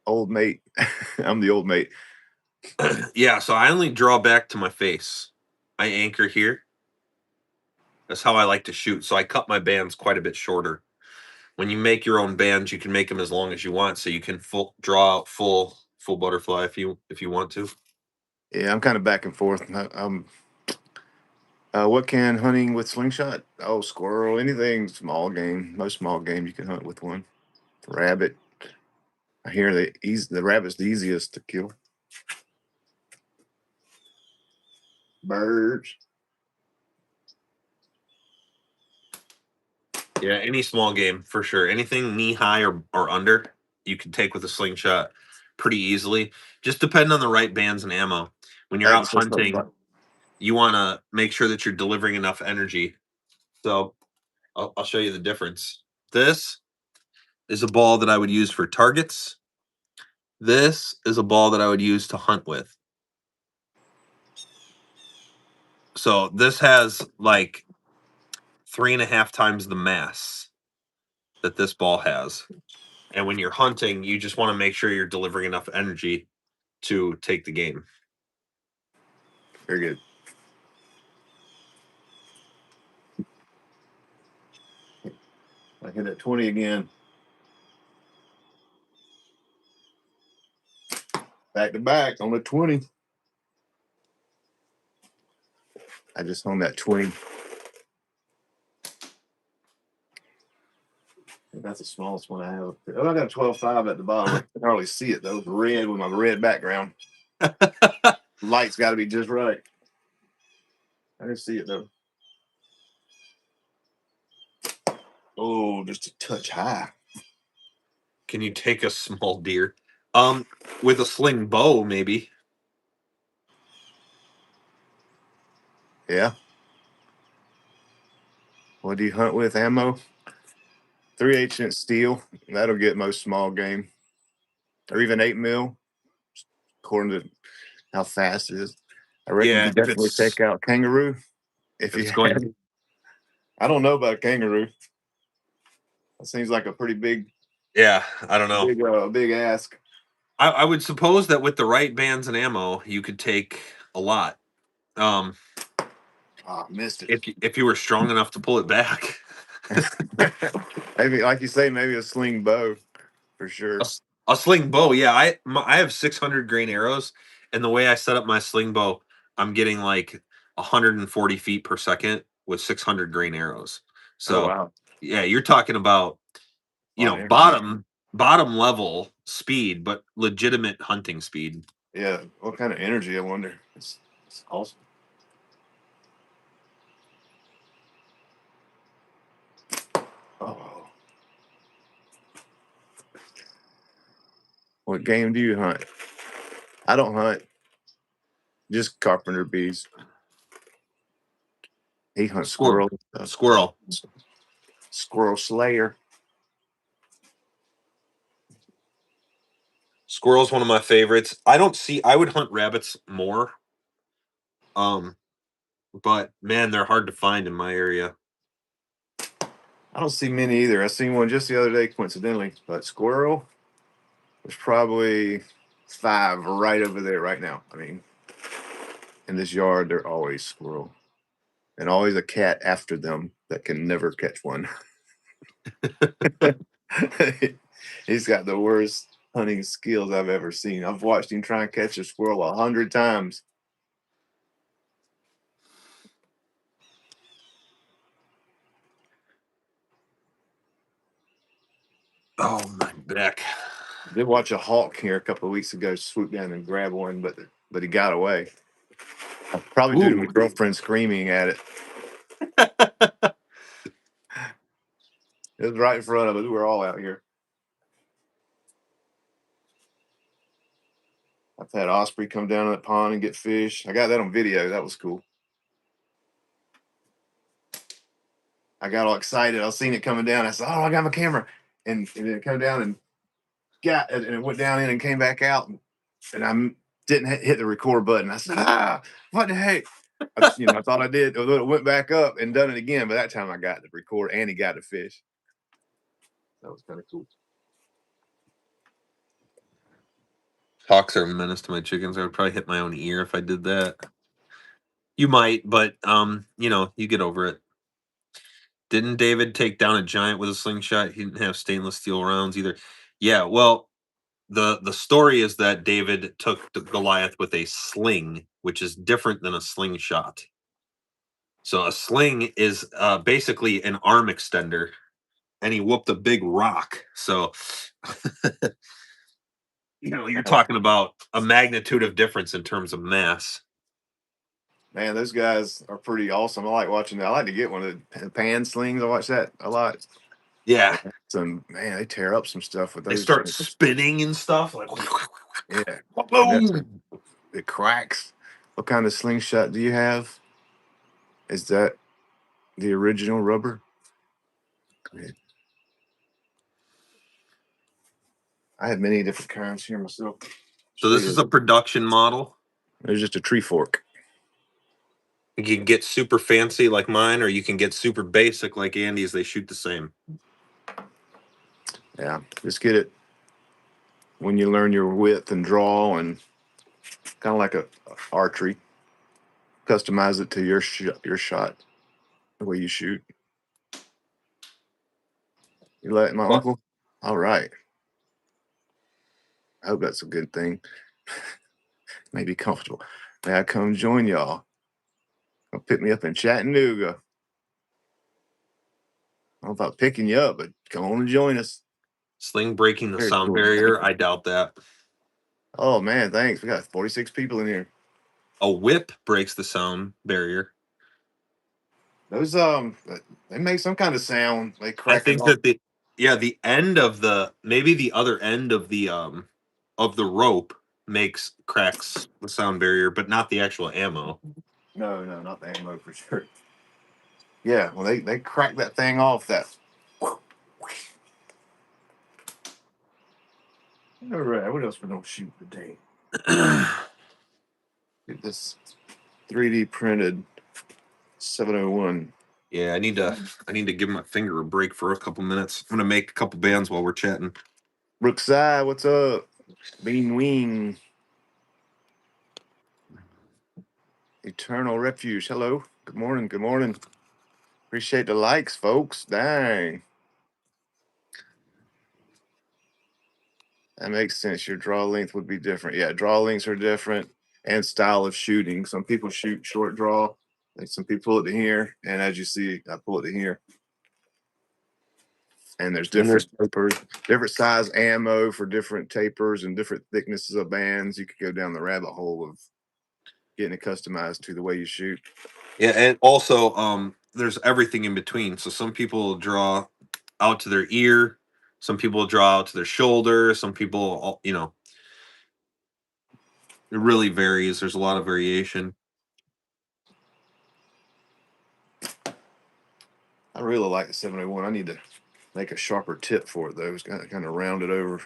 Old mate. I'm the old mate. Yeah, so I only draw back to my face. I anchor here. That's how I like to shoot. So I cut my bands quite a bit shorter. When you make your own bands, you can make them as long as you want, so you can full draw out full butterfly if you want to. Yeah, I'm kind of back and forth. What can hunting with slingshot? Oh, squirrel, anything small game. Most small game you can hunt with one. Rabbit. I hear the rabbit's the easiest to kill. Birds. Yeah, any small game for sure. Anything knee high or under, you can take with a slingshot pretty easily. Just depending on the right bands and ammo. When you're out Access. hunting, you want to make sure that you're delivering enough energy. So I'll show you the difference. This is a ball that I would use for targets. This is a ball that I would use to hunt with. So this has like 3.5 times the mass that this ball has. And when you're hunting, you just want to make sure you're delivering enough energy to take the game. Very good. I hit at 20 again. Back to back on the 20. I just hung that 20. That's the smallest one I have. Oh, I got a 12.5 at the bottom. I can hardly see it though. It's red with my red background. Light's got to be just right. I can see it though. Oh, just a touch high. Can you take a small deer? With a sling bow, maybe. Yeah. What do you hunt with? Ammo? 3/8 inch steel. That'll get most small game. Or even 8 mil, according to how fast it is. I reckon you Yeah, could definitely take out kangaroo if if you it's going, had. I don't know about kangaroo. That seems like a pretty yeah, I don't know. big ask. I would suppose that with the right bands and ammo, you could take a lot. Um, Ah, missed it. if you were strong enough to pull it back. Maybe, like you say, maybe a sling bow for A, sure. a sling bow, yeah. I have 600 grain arrows, and the way I set up my sling bow, I'm getting like 140 feet per second with 600 grain arrows. Oh So wow, yeah, you're talking about a lot of energy. bottom level speed, but legitimate hunting speed. Yeah, what kind of energy? I wonder. It's awesome. Oh, what game do you hunt? I don't hunt. Just carpenter bees. He hunts Squirrel, squirrel. squirrel. Squirrel slayer. Squirrel's one of my favorites. I would hunt rabbits more. Um, but man, they're hard to find in my area. I don't see many either. I seen one just the other day, coincidentally. But squirrel was probably 5 right over there right now. I mean, in this yard, they're always squirrel, and always a cat after them that can never catch one. He's got the worst hunting skills I've ever seen. I've watched him try and catch a squirrel 100 times. Oh my back. I did watch a hawk here a couple of weeks ago swoop down and grab one, but he got away. Probably due to my Ooh. girlfriend screaming at it. It was right in front of us. We were all out here. I've had osprey come down in the pond and get fish. I got that on video. That was cool. I got all excited. I seen it coming down. I said, "Oh, I got my camera," and it came down and it went down in and came back out, and I didn't hit the record button. I said, "Ah, what the heck?" I thought I did. It went back up and done it again, but that time I got the record and he got the fish. That was kind of cool. Hawks are a menace to my chickens. I would probably hit my own ear if I did that. You might, but you get over it. Didn't David take down a giant with a slingshot? He didn't have stainless steel rounds either. Yeah, well, the story is that David took the Goliath with a sling, which is different than a slingshot. So a sling is basically an arm extender, and he whooped a big rock. So you're talking about a magnitude of difference in terms of mass. Man, those guys are pretty awesome. I like watching that. I like to get one of the pan slings. I watch that a lot. Yeah, Man, they tear up some stuff with they those start things. spinning and stuff like Yeah. boom. It cracks. What kind of slingshot do you have? Is that the original rubber? I had many different kinds here myself. So Show this is you. a production model. There's just a tree fork. You can get super fancy like mine, or you can get super basic like Andy's. They shoot the same. Yeah, just get it when you learn your width and draw, and kind of like a archery. Customize it to your shot, the way you shoot. You let my What? uncle. All right. I hope that's a good thing. May be comfortable. May I come join y'all? Come pick me up in Chattanooga. I don't know about picking you up, but come on and join us. Sling breaking the Very sound cool. Thank barrier? you. I doubt that. Oh man, thanks. We got 46 people in here. A whip breaks the sound barrier. Those they make some kind of sound. They I cracking think off. that the end of maybe the other end of the rope cracks the sound barrier, but not the actual ammo. No, no, not the ammo for sure. Yeah, well they crack that thing off. That. All right, what else we gonna shoot today? Get this 3D printed 701. Yeah, I need to give my finger a break for a couple minutes. I'm gonna make a couple bands while we're chatting. Brookside, what's up? Bean Wing. Eternal Refuge. Hello. Good morning. Good morning. Appreciate the likes, folks. Dang. That makes sense. Your draw length would be different. Yeah, draw lengths are different and style of shooting. Some people shoot short draw. Like some people pull it to here. And as you see, I pull it to here. And there's And different tapers, different size ammo for different tapers and different thicknesses of bands. You could go down the rabbit hole of getting it customized to the way you shoot. yeah, and also there's everything in between. So some people draw out to their ear, some people draw out to their shoulder, some people it really varies. There's a lot of variation. I really like the 701. I need to make a sharper tip for it though. It's kind of round it over.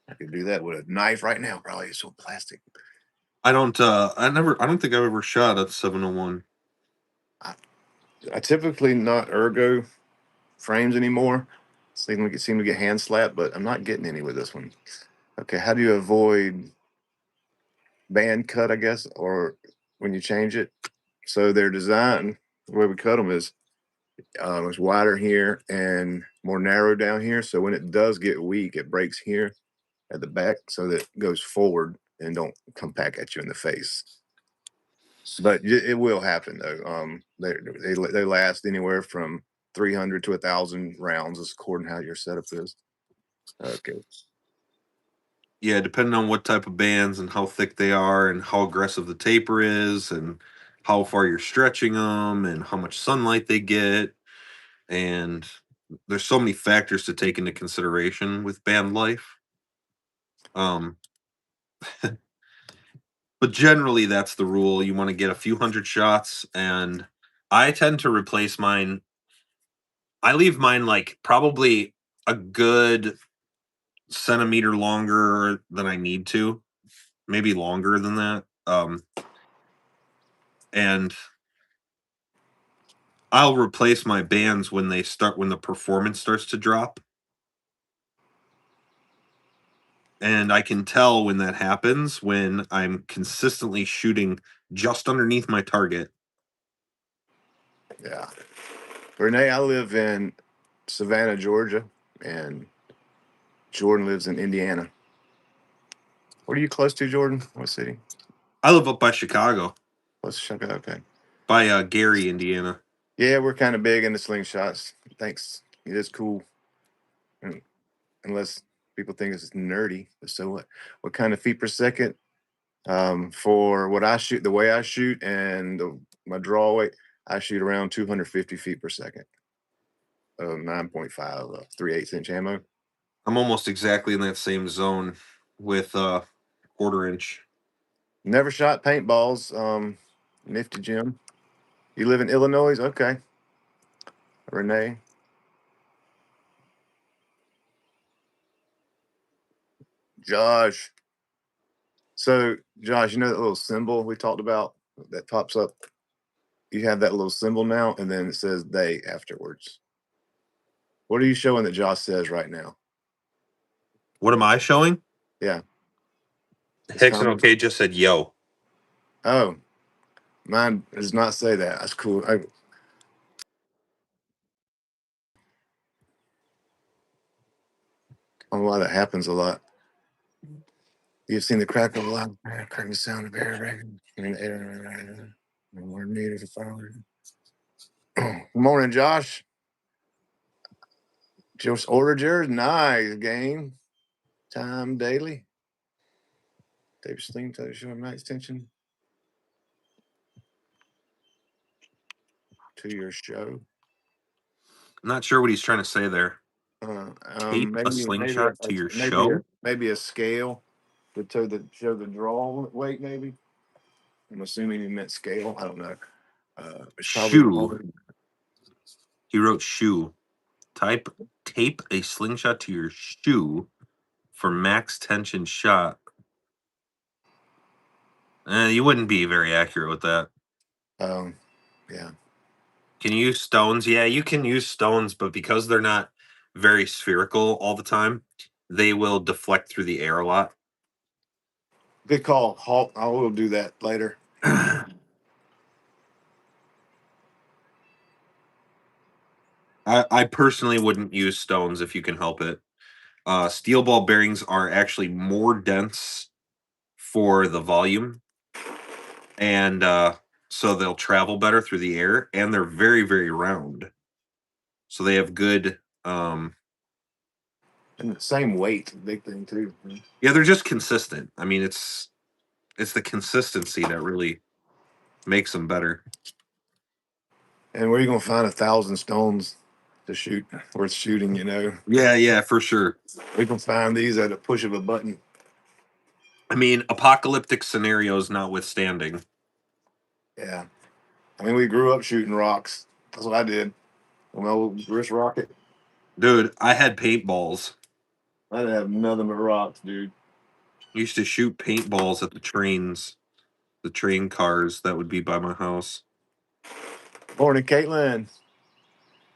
I could do that with a knife right now. Probably it's so plastic. I don't think I've ever shot a 701. I, I typically not ergo frames anymore. Seem to get hand slapped, but I'm not getting any with this one. Okay, how do you avoid band cut? I guess, or when you change it. So they're designed the way we cut them is it's wider here and more narrow down here. So when it does get weak, it breaks here at the back, so that it goes forward and don't come back at you in the face. But it will happen though. They last anywhere from 300 to 1,000 rounds, according to how your setup is. Okay. Yeah, depending on what type of bands and how thick they are and how aggressive the taper is and how far you're stretching them and how much sunlight they get. And there's so many factors to take into consideration with band life. Um, but generally, that's the rule. You want to get a few hundred shots, and I tend to replace mine. I leave mine like probably a good centimeter longer than I need to, maybe longer than that. And I'll replace my bands when the performance starts to drop. And I can tell when that happens when I'm consistently shooting just underneath my target. Yeah. Renee, I live in Savannah, Georgia, and Jordan lives in Indiana. What are you close to, Jordan? What city? I live up by Chicago, Close to Chicago. Okay. by Gary, Indiana. Yeah, we're kind of big into slingshots. Thanks. It is cool. And unless people think it's nerdy. But so what? What kind of feet per second? For what I shoot, the way I shoot, and my draw weight, I shoot around 250 feet per second. 9.5, 3/8 inch ammo. I'm almost exactly in that same zone with quarter inch. Never shot paintballs. Nifty Jim. You live in Illinois? Okay. Renee. Josh. So, Josh, you know that little symbol we talked about that pops up? You have that little symbol now, and then it says they afterwards. What are you showing that Josh says right now? What am I showing? Yeah. It's Hickson comment. OK just said yo. Oh, mine does not say that. That's cool. I don't know why that happens a lot. You've seen the crack of a loud crack the sound of air rain in the air. More needed to fire. Good morning, Josh. Just ordered yours. Nice game. Time daily. David Sling, tell you show night extension to your show. I'm not sure what he's trying to say there. Tape a slingshot to your show? Maybe a scale show the draw weight. Maybe I'm assuming he meant scale. I don't know. It's probably Shoe. He wrote shoe. Tape a slingshot to your shoe for max tension shot. You wouldn't be very accurate with that. Yeah. Can you use stones? Yeah, you can use stones, but because they're not very spherical all the time, they will deflect through the air a lot. Good call. Halt. I will do that later. I personally wouldn't use stones if you can help it. Steel ball bearings are actually more dense for the volume, and so they'll travel better through the air, and they're very, very round. So they have good. And the same weight, big thing too. Yeah, they're just consistent. I mean, it's the consistency that really makes them better. And where are you gonna find 1,000 stones to shoot worth shooting? Yeah, yeah, for sure. We can find these at a push of a button. I mean, apocalyptic scenarios notwithstanding. Yeah. I mean, we grew up shooting rocks. That's what I did. When I was wrist rocket, Dude, I had paintballs. I didn't have nothing but rocks, dude. I used to shoot paintballs at the train cars that would be by my house. Morning, Caitlin.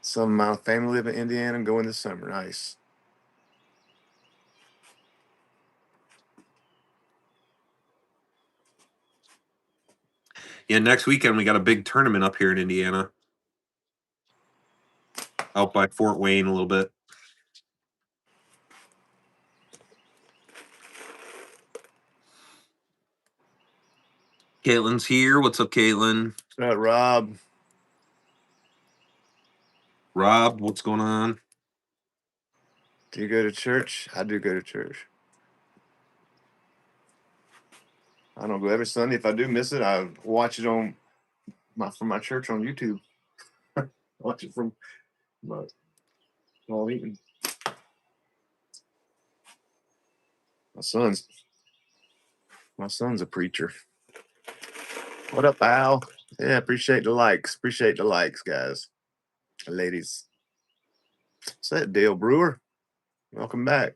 Some of my family live in Indiana and going this summer. Nice. Yeah, next weekend we got a big tournament up here in Indiana, out by Fort Wayne a little bit. Caitlin's here. What's up, Caitlin? Rob, Rob, what's going on? do you go to church? I do go to church. I don't go every Sunday. If I do miss it, I watch it on from my church on YouTube. Watch it from my small eating. My son's my son's a preacher. What up, Al? Yeah, appreciate the likes. Appreciate the likes, guys, ladies. What's that, Dale Brewer? Welcome back.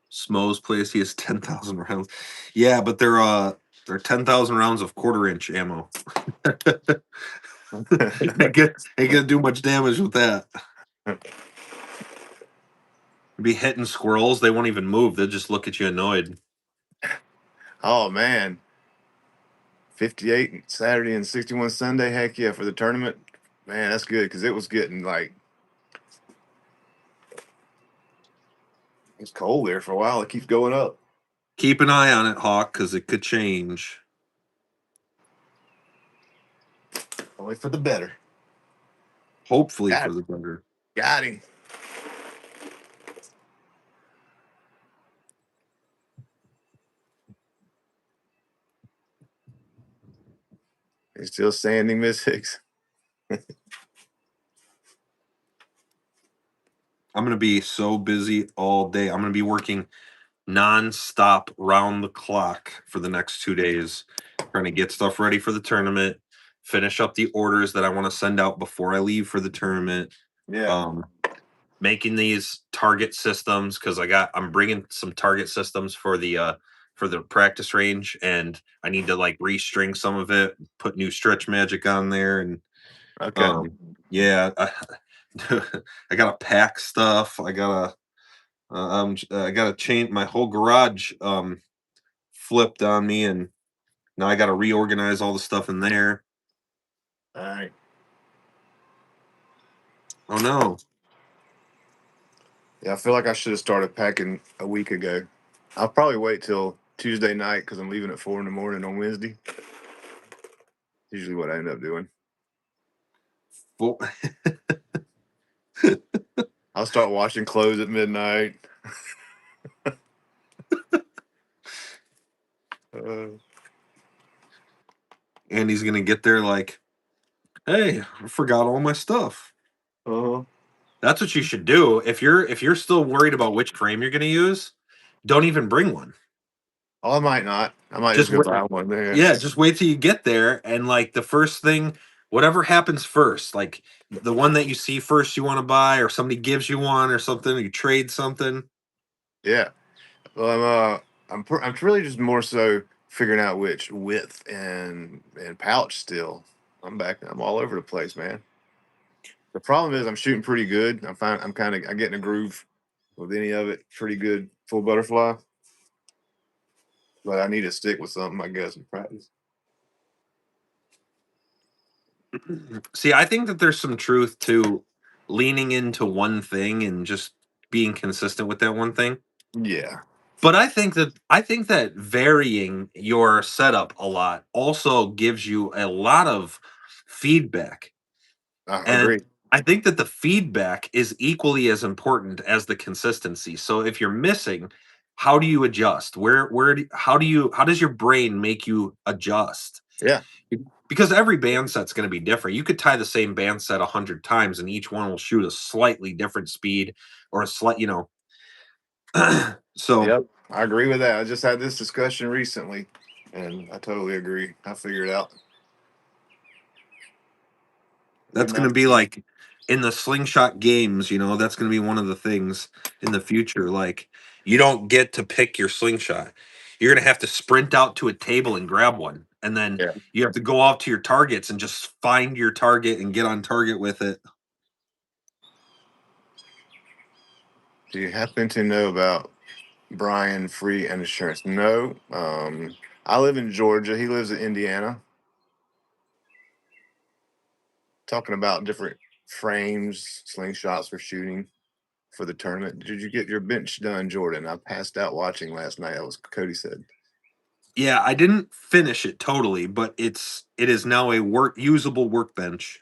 Smo's place, he has 10,000 rounds. Yeah, but they're 10,000 rounds of quarter-inch ammo. Ain't gonna do much damage with that. Be hitting squirrels, they won't even move. They'll just look at you annoyed. Oh man, 58 Saturday and 61 Sunday. Heck yeah, for the tournament. Man, that's good because it was getting like it's cold there for a while. It keeps going up. Keep an eye on it, Hawk, because it could change. Only for the better. Hopefully Got for it. the better. Got him. He's still sanding Miss Hicks. I'm gonna be so busy all day. I'm gonna be working nonstop round the clock for the next 2 days, trying to get stuff ready for the tournament, finish up the orders that I want to send out before I leave for the tournament. Yeah. Um, making these target systems because I'm bringing some target systems for the practice range, and I need to like restring some of it, put new stretch magic on there, and Okay. yeah, I gotta pack stuff. I gotta change my whole garage. Flipped on me, and now I gotta reorganize all the stuff in there. All right. Oh no. Yeah, I feel like I should have started packing a week ago. I'll probably wait till Tuesday night because I'm leaving at 4 in the morning on Wednesday. Usually what I end up doing. Well, I'll start washing clothes at midnight. uh, and he's gonna get there like, hey, I forgot all my stuff. uh-huh. That's what you should do. If you're still worried about which frame you're gonna use, don't even bring one. Oh, I might not. I might just Just go wait. buy one there. Yeah, just wait till you get there, and like the first thing, whatever happens first, like the one that you see first you want to buy, or somebody gives you one or something, or you trade something. Yeah. Well, I'm really just more so figuring out which width and pouch still. I'm all over the place, man. The problem is I'm shooting pretty good. I get in a groove with any of it. Pretty good full butterfly. But I need to stick with something, I guess, in practice. See, I think that there's some truth to leaning into one thing and just being consistent with that one thing. Yeah. But I think that varying your setup a lot also gives you a lot of feedback. I And agree. I think that the feedback is equally as important as the consistency. So if you're missing, how do you adjust? How does your brain make you adjust? Yeah. Because every band set's going to be different. You could tie the same band set 100 times, and each one will shoot a slightly different speed or a slight. So Yep. I agree with that. I just had this discussion recently and I totally agree. I figured out. It'd be that's going nice. to be like in the slingshot games. That's going to be one of the things in the future. Like, you don't get to pick your slingshot. You're going to have to sprint out to a table and grab one, and then Yeah. you have to go out to your targets and just find your target and get on target with it. Do you happen to know about Brian Free and Insurance? No. I live in Georgia. He lives in Indiana. Talking about different frames, slingshots for shooting for the tournament. Did you get your bench done, Jordan? I passed out watching last night. That was Cody said. Yeah, I didn't finish it totally, but it is now a usable workbench.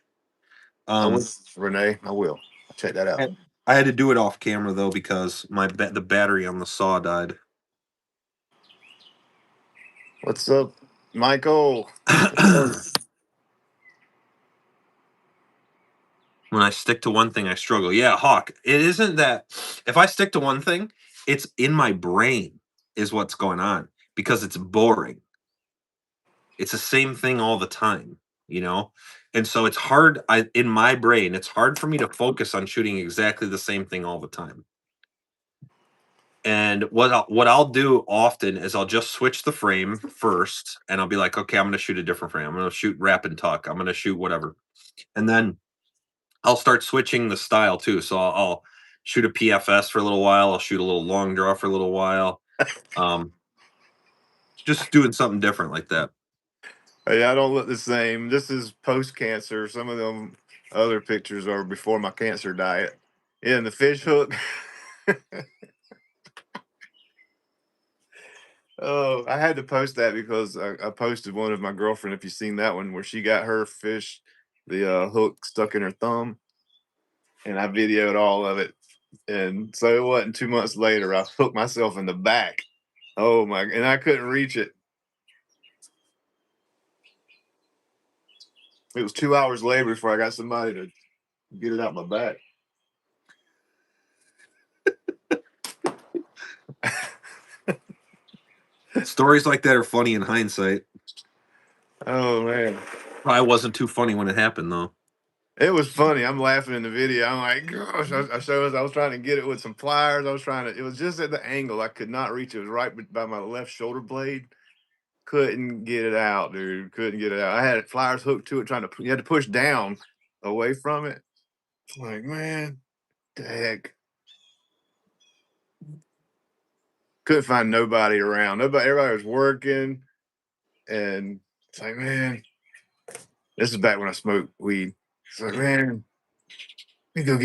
I Um, will, Renee. I will. I'll check that out. I had to do it off camera though because the battery on the saw died. What's up, Michael? When I stick to one thing, I struggle. Yeah, Hawk. It isn't that if I stick to one thing, it's in my brain is what's going on because it's boring. It's the same thing all the time, you know? And so it's hard in my brain, it's hard for me to focus on shooting exactly the same thing all the time. And what I'll do often is I'll just switch the frame first and I'll be like, okay, I'm gonna shoot a different frame. I'm gonna shoot wrap and tuck. I'm gonna shoot whatever. And then I'll start switching the style too. So I'll shoot a PFS for a little while. I'll shoot a little long draw for a little while. Um, just doing something different like that. Yeah, I don't look the same. This is post cancer. Some of them other pictures are before my cancer diet. Yeah, and the fish hook. Oh, I had to post that because I posted one of my girlfriend. If you've seen that one, where she got her fish, the hook stuck in her thumb, and I videoed all of it. And so it wasn't 2 months later, I hooked myself in the back. Oh my! And I couldn't reach it. It was 2 hours later before I got somebody to get it out my back. Stories like that are funny in hindsight. Oh man. Probably wasn't too funny when it happened though. It was funny. I'm laughing in the video. I'm like, gosh, I was trying to get it with some pliers. It was just at the angle. I could not reach it. It was right by my left shoulder blade. Couldn't get it out, dude. Couldn't get it out. I had pliers hooked to it, you had to push down away from it. I'm like, man, the heck. Couldn't find nobody around. Everybody was working. And it's like, man, this is back when I smoked weed. It's like, man, let me go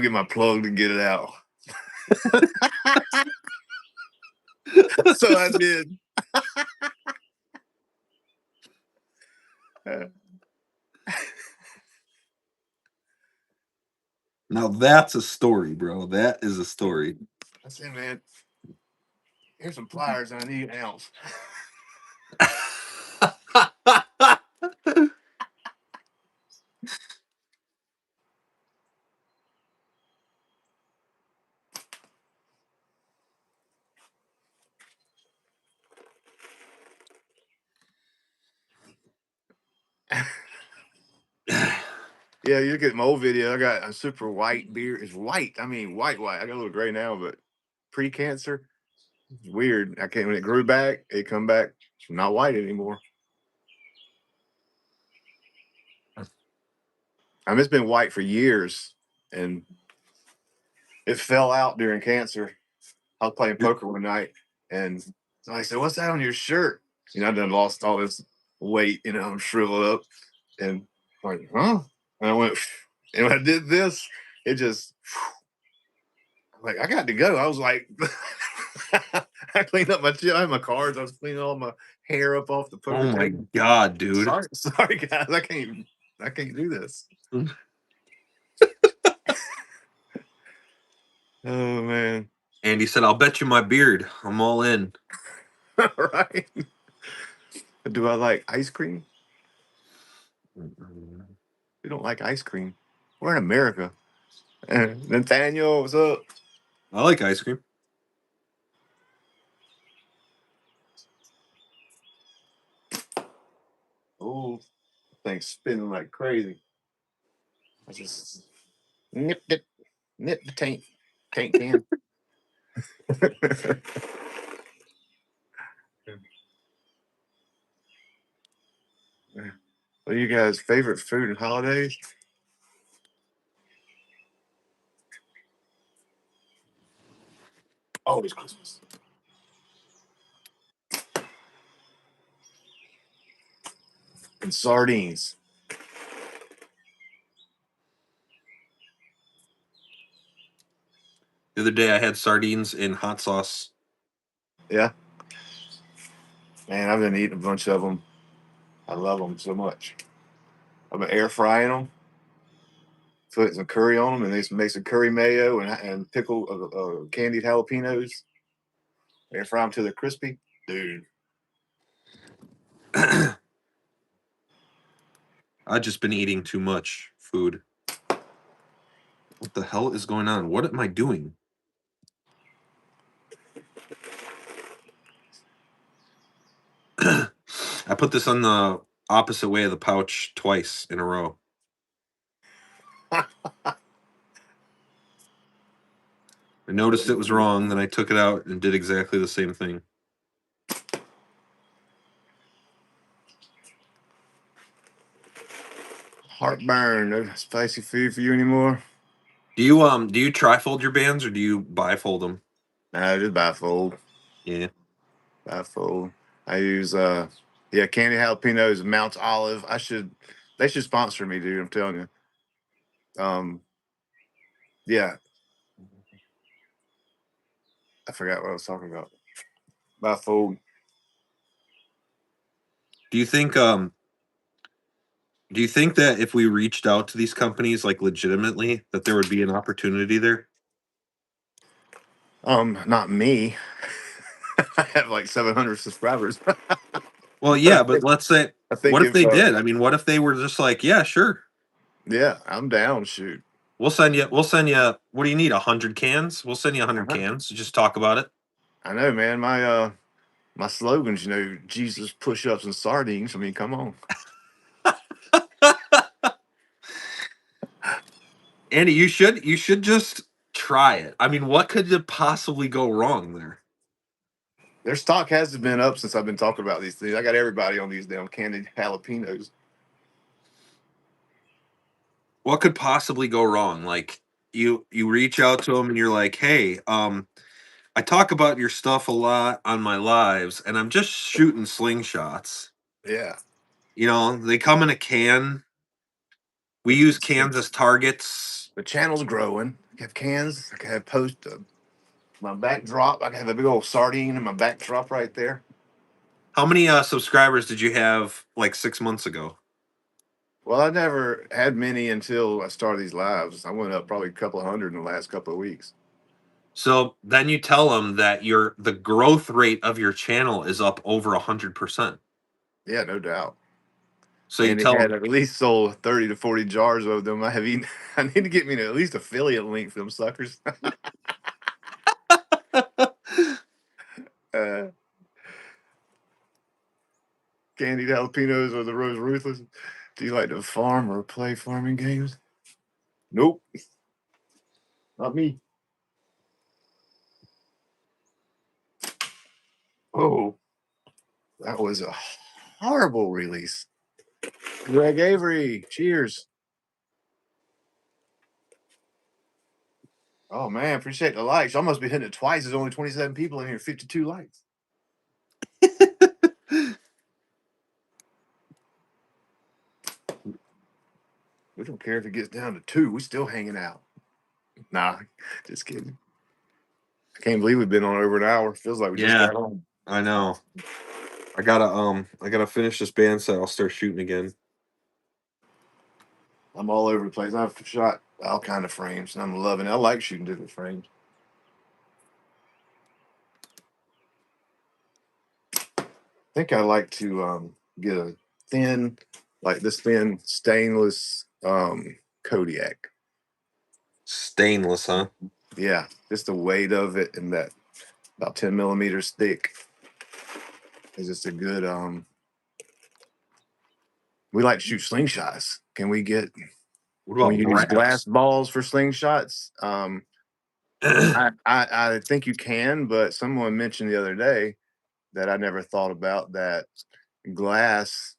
get my plug to get it out. So I did. Uh, Now that's a story, bro. That is a story. I said, man, here's some pliers. I need an ounce. Yeah, you look at my old video. I got a super white beard. It's white. I mean, white, white. I got a little gray now, but pre-cancer, it's weird. I can't. When it grew back, it come back not white anymore. I mean, it's been white for years, and it fell out during cancer. I was playing poker one night, and somebody said, "What's that on your shirt?" You know, I done lost all this weight. You know, I'm shriveled up, and I'm like, huh? And I went, and when I did this, it just like I got to go. I was like, I cleaned up my chip. I had my cards. I was cleaning all my hair up off the Oh poker my table. god, dude. Sorry, guys. I can't do this. Oh man. Andy said, I'll bet you my beard. I'm all in. Right. Do I like ice cream? We don't like ice cream. We're in America. Nathaniel, what's up? I like ice cream. Oh, thing's spinning like crazy. I just nipped it, nipped the tank can. What are you guys' favorite food and holidays? Always Christmas. And sardines. The other day I had sardines in hot sauce. Yeah. Man, I've been eating a bunch of them. I love them so much. I've been air frying them. put some curry on them, and they make some curry mayo and pickle candied jalapenos. Air fry them till they're crispy, dude. I've just been eating too much food. What the hell is going on? What am I doing? I put this on the opposite way of the pouch twice in a row. I noticed it was wrong, then I took it out and did exactly the same thing. Heartburn. No spicy food for you anymore? Do you tri-fold your bands or do you bifold them? Nah, just bifold. Yeah. Bifold. I use candy jalapenos, Mount Olive. They should sponsor me, dude. I'm telling you. Yeah. I forgot what I was talking about. Bifold. Do you think that if we reached out to these companies like legitimately that there would be an opportunity there? Not me. I have like 700 subscribers. Well, yeah, but let's say I think what if if they did? I mean, what if they were just like, yeah, sure. yeah, I'm down. Shoot. We'll send you what do you need? 100 cans? We'll send you 100 Uh-huh. cans. Just talk about it. I know, man. My slogans, Jesus, push-ups, and sardines. I mean, come on. Andy, you should just try it. I mean, what could possibly go wrong there? Their stock hasn't been up since I've been talking about these things. I got everybody on these damn candied jalapenos. What could possibly go wrong? Like you reach out to them and you're like, "Hey, I talk about your stuff a lot on my lives and I'm just shooting slingshots." Yeah. They come in a can. We use cans as targets. The channel's growing. I have cans. I can have my backdrop. I can have a big old sardine in my backdrop right there. How many subscribers did you have like 6 months ago? Well, I never had many until I started these lives. I went up probably a couple of hundred in the last couple of weeks. So then you tell them that the growth rate of your channel is up over 100%. Yeah, no doubt. So you And he tell had them, at least sold 30 to 40 jars of them. I have eaten. I need to get me at least affiliate link for them suckers. uh, Candied jalapenos or the Rose Ruthless. Do you like to farm or play farming games? Nope, not me. Oh, that was a horrible release. Greg Avery, cheers. Oh man, appreciate the likes. I must be hitting it twice. There's only 27 people in here, 52 likes. We don't care if it gets down to 2. We still hanging out. Nah, just kidding. I can't believe we've been on over an hour. Feels like we just yeah, got on. I know. I gotta finish this band set. I'll start shooting again. I'm all over the place. I've shot all kind of frames, and I'm loving it. I like shooting different frames. I think I like to get a thin, like this thin stainless Kodiak. Stainless, huh? Yeah, just the weight of it and that about 10 millimeters thick is just a good. We like to shoot slingshots. What Can we about use glass brass? balls for slingshots? I think you can, but someone mentioned the other day that I never thought about that glass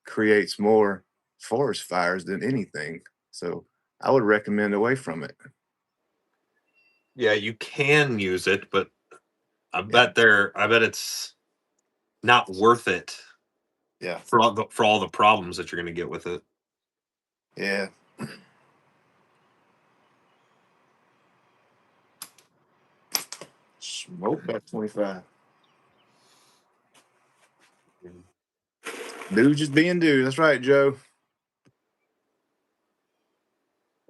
creates more forest fires than anything. So I would recommend away from it. Yeah, you can use it, but Yeah. I bet it's not worth it Yeah. for all the problems that you're gonna get with it. Yeah. Smoke back 25. Dude just being dude. That's right, Joe.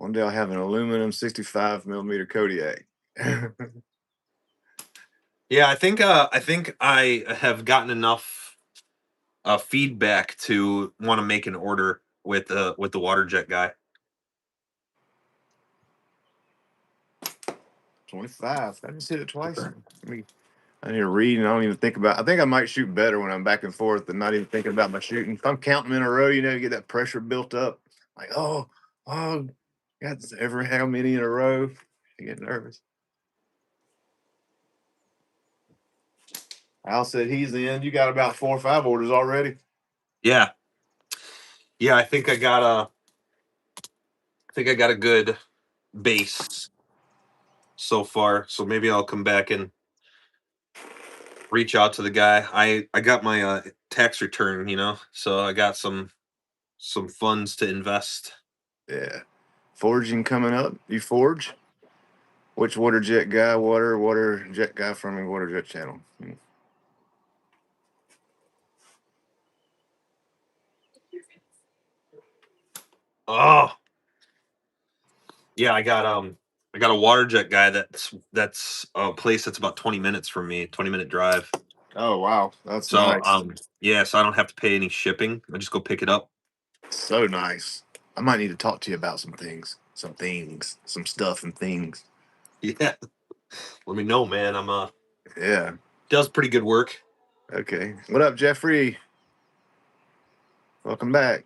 One day I'll have an aluminum 65 millimeter Kodiak. Yeah, I think I have gotten enough feedback to want to make an order with the water jet guy. 25. I just hit it twice. I need to read and I don't even think about. I think I might shoot better when I'm back and forth and not even thinking about my shooting. If I'm counting in a row, you get that pressure built up. Like, oh, got ever how many in a row? I get nervous. Al said he's in. You got about 4 or 5 orders already. Yeah, yeah. I think I got a good base so far. So maybe I'll come back and reach out to the guy. I got my tax return, so I got some funds to invest. Yeah. Forging coming up. You forge? Which water jet guy? Water jet guy from the water jet channel. Oh, yeah, I got a water jet guy that's a place that's about 20 minutes from me, 20-minute drive. Oh wow, that's So nice. yeah, so I don't have to pay any shipping. I just go pick it up. So nice. I might need to talk to you about some stuff and things. Yeah. Let me know, man. I'm Yeah. does pretty good work. Okay. What up, Jeffrey? Welcome back.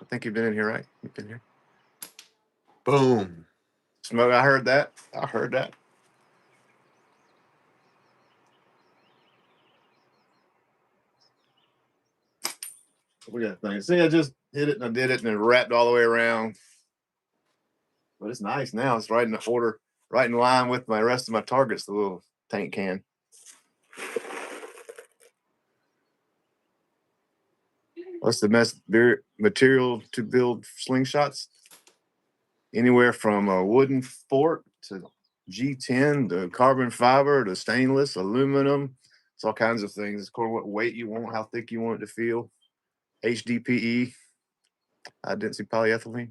I think you've been in here, right? You've been here. Boom. Smoke. I heard that. I heard that. We got things. See, I just hit it and I did it and it wrapped all the way around. But it's nice now. It's right in the order, right in line with my rest of my targets. The little tank can. What's the best material to build slingshots? Anywhere from a wooden fork to G10 to carbon fiber to stainless, aluminum. It's all kinds of things. It's according to what weight you want, how thick you want it to feel. HDPE, high density polyethylene.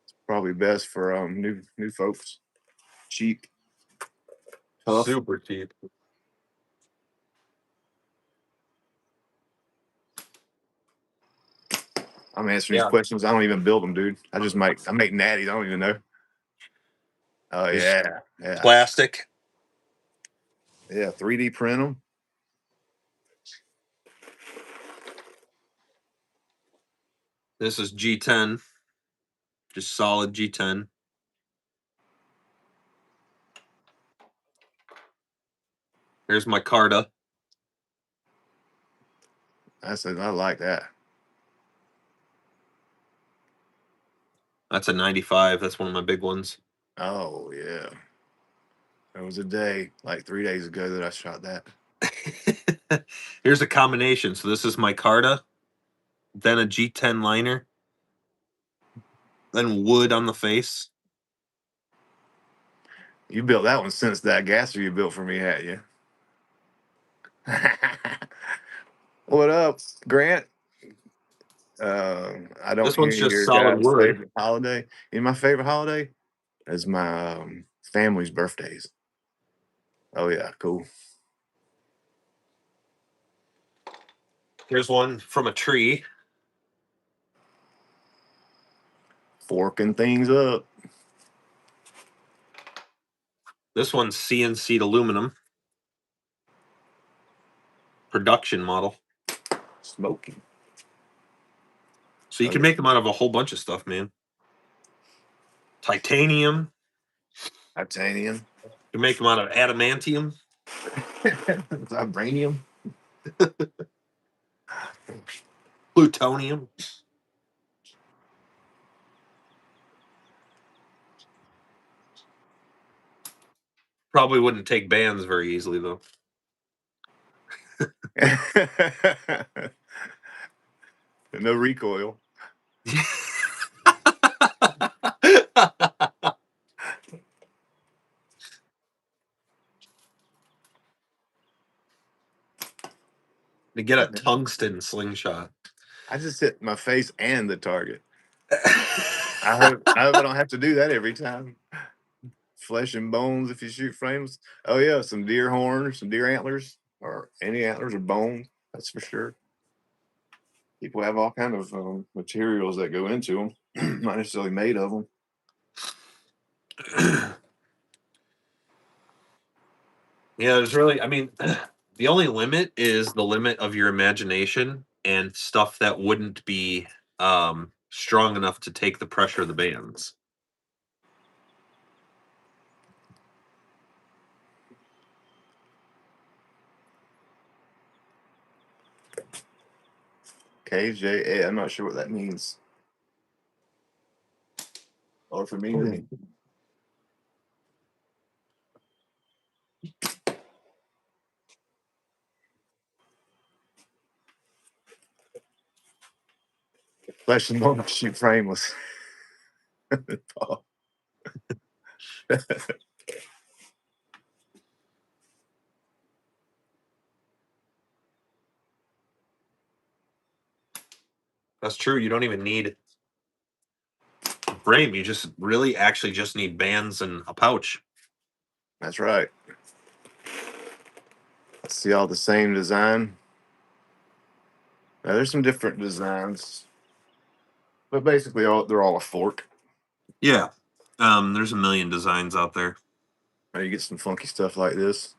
It's probably best for new folks. Cheap, tough. Super cheap. I'm answering these Yeah. questions. I don't even build them, dude. I make natties. I don't even know. Oh Just yeah, yeah, plastic. yeah. 3D print them. This is G10. Just solid G10. Here's my Carta. I like that. That's a 95. That's one of my big ones. Oh yeah. There was a day like 3 days ago that I shot that. Here's a combination. So this is my Carta, then a G10 liner, then wood on the face. You built that one since that gasser you built for me, had you? What up, Grant? I don't This hear one's you just here, solid guys. wood. Favorite holiday? My favorite holiday is my family's birthdays. Oh yeah, cool. Here's one from a tree. Forking things up. This one's CNC'd aluminum. Production model. Smoking. So you Oh can yeah. make them out of a whole bunch of stuff, man. Titanium. Titanium. You can make them out of adamantium. Vibranium. Plutonium. Probably wouldn't take bands very easily, though. No recoil. To get a tungsten slingshot. I just hit my face and the target. I hope I don't have to do that every time. Flesh and bones if you shoot frames. Oh yeah, some deer horn, some deer antlers, or any antlers or bone. That's for sure. People have all kind of materials that go into them, not necessarily made of them. Yeah, there's really, I mean, the only limit is the limit of your imagination and stuff that wouldn't be strong enough to take the pressure of the bands. KJA. I'm not sure what that means, or if it means anything. Flesh and bone shoot frameless. That's true. You don't even need a frame. You just really actually just need bands and a pouch. That's right. I see all the same design. Now, there's some different designs, but basically they're all a fork. Yeah. There's a million designs out there. Now you get some funky stuff like this.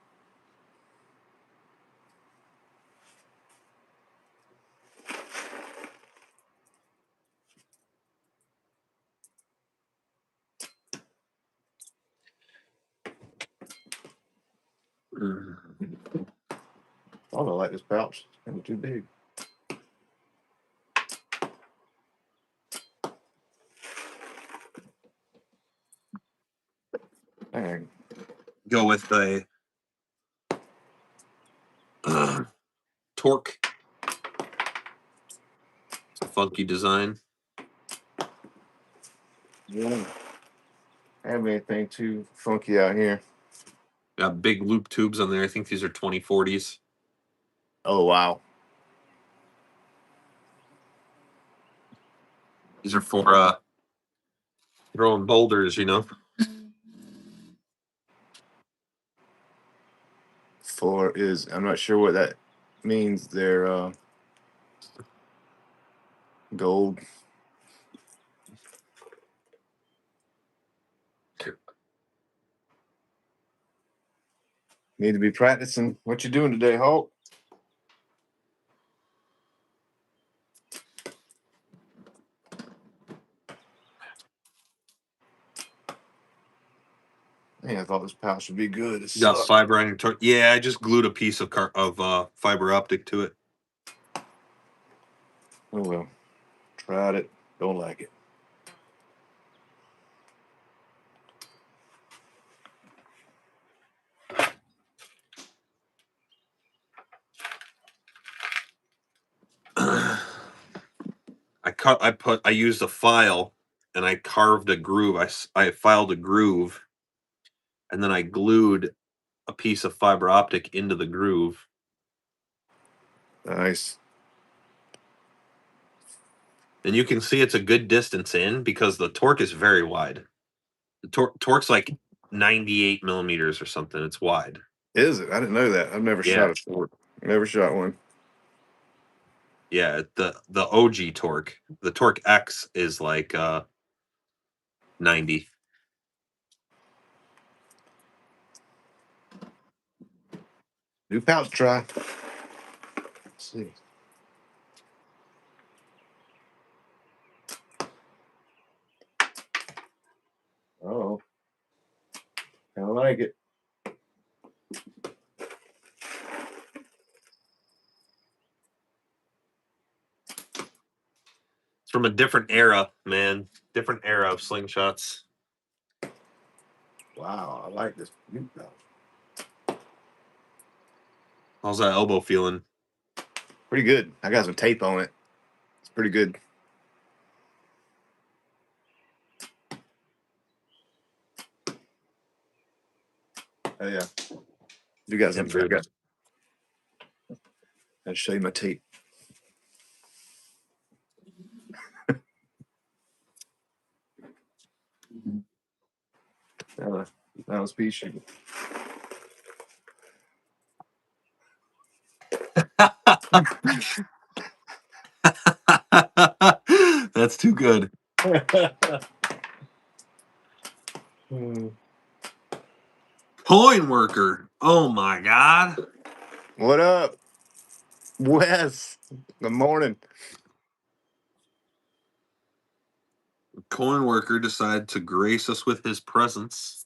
I don't like this pouch. It's kind of too big. Dang. Go with a torque. It's a funky design. You don't have anything too funky out here. Got big loop tubes on there. I think these are 2040s. Oh wow. These are for throwing boulders, you know. I'm not sure what that means. They're gold. Need to be practicing. What you doing today, Hulk? Man, I thought this pouch would be good. It You got sucks. fiber on your torque. Yeah, I just glued a piece of fiber optic to it. Oh well. Tried it. Don't like it. I used a file and I carved a groove. I filed a groove and then I glued a piece of fiber optic into the groove. Nice. And you can see it's a good distance in because the torque is very wide. The torque's like 98 millimeters or something. It's wide. Is it? I didn't know that. I've never Yeah. shot a sport. Never shot one. Yeah, the OG torque. The torque X is like 90. New pouch try. Let's see. Oh, kind of like it. It's from a different era, man. Different era of slingshots. Wow, I like this new pouch. How's that elbow feeling? Pretty good. I got some tape on it. It's pretty good. Oh yeah. You got some. I got. I'll show you my tape. That was pea shooting. That's too good. Coin worker. Oh my God. What up, Wes? Good morning. Coin worker decided to grace us with his presence.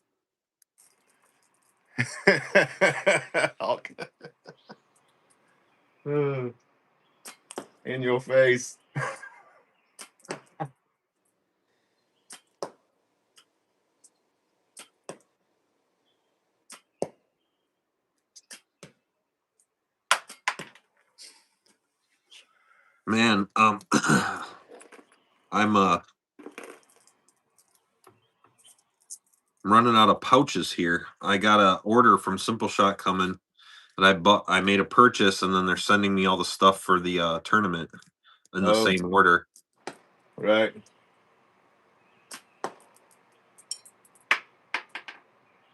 In your face. Man, I'm running out of pouches here. I got a order from Simple Shot coming that I made a purchase, and then they're sending me all the stuff for the tournament in the Oh, same order. right.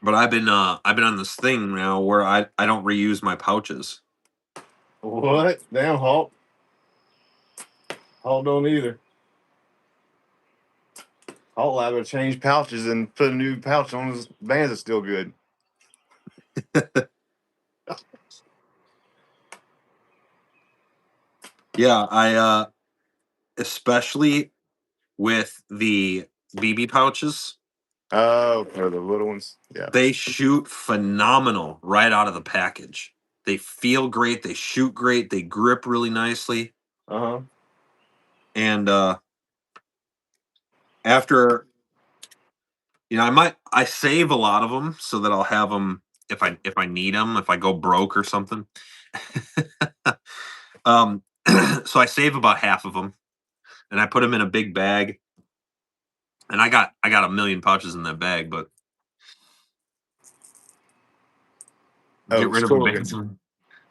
But I've been on this thing now where I don't reuse my pouches. What? Damn, Hulk. Hulk don't either. Hulk liable to change pouches and put a new pouch on his bands is still good. Yeah, I especially with the BB pouches, Oh, for the little ones. Yeah. they shoot phenomenal right out of the package. They feel great, they shoot great, they grip really nicely. Uh-huh. And after I save a lot of them so that I'll have them if I need them, if I go broke or something. um so I save about half of them and I put them in a big bag. And I got a million pouches in that bag, but get Oh, rid of them, Scorgan.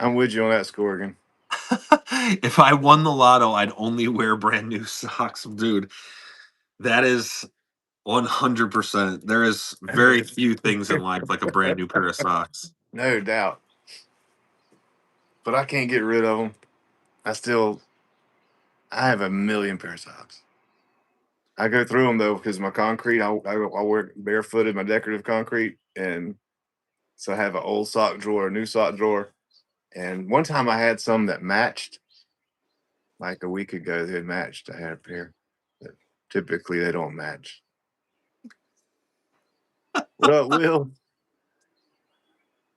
I'm with you on that, Scorgan. if I won the lotto, I'd only wear brand new socks, dude. That is 100%. There is very few things in life like a brand new pair of socks. No doubt. But I can't get rid of them. I have a million pair of socks. I go through them though because my concrete, I wear barefooted, my decorative concrete. And so I have an old sock drawer, a new sock drawer. And one time I had some that matched. Like a week ago, they had matched. I had a pair. But typically, they don't match. What up, Will?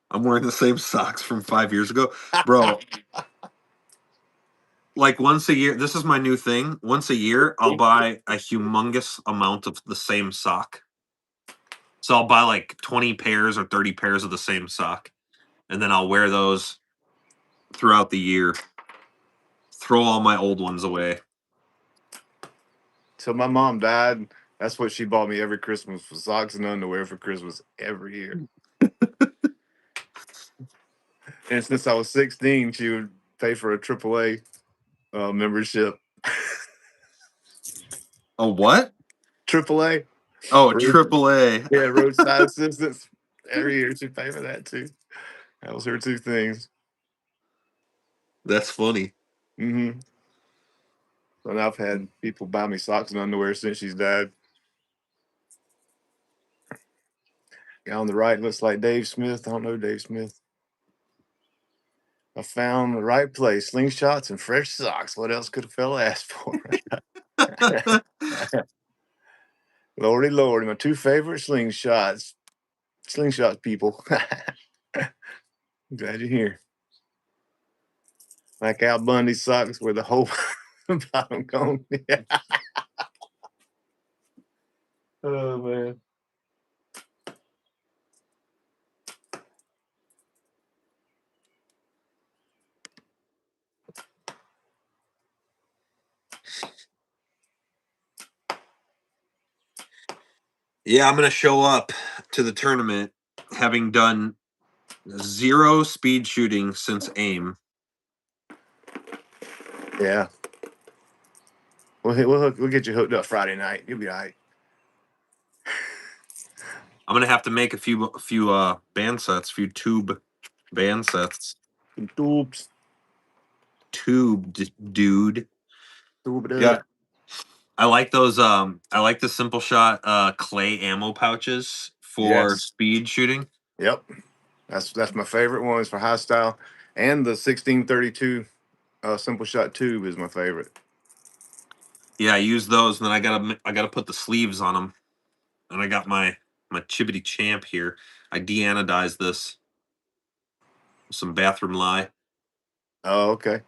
I'm wearing the same socks from 5 years ago, bro. Like once a year, this is my new thing. Once a year, I'll buy a humongous amount of the same sock. So I'll buy like 20 pairs or 30 pairs of the same sock, and then I'll wear those throughout the year. Throw all my old ones away. So my mom died. That's what she bought me every Christmas was socks and underwear for Christmas every year. And since I was 16, she would pay for a AAA membership. A what? AAA, Oh, road, AAA. yeah, roadside assistance. Every year she'd pay for that too. That was her two things. That's funny. Mm-hmm. And I've had people buy me socks and underwear since she's died. Guy on the right looks like Dave Smith. I don't know Dave Smith. I found the right place. Slingshots and fresh socks. What else could a fella ask for? Lordy, lordy, my two favorite slingshots. Slingshot people. Glad you're here. Like Al Bundy socks with the whole bottom gone. Yeah. Oh man. Yeah, I'm gonna show up to the tournament having done zero speed shooting since AIM. Yeah. We'll get you hooked up Friday night. You'll be all right. I'm gonna have to make a few band sets, few tube band sets. Tubes. Tubed, dude. Tube. Yeah. I like those. I like the Simple Shot clay ammo pouches for Yes. speed shooting. Yep. That's my favorite ones for high style, and the 1632 Simple Shot tube is my favorite. Yeah, I use those, and then I gotta put the sleeves on them. And I got my Chibbity Champ here. I deanodized this with some bathroom lye, Oh, okay.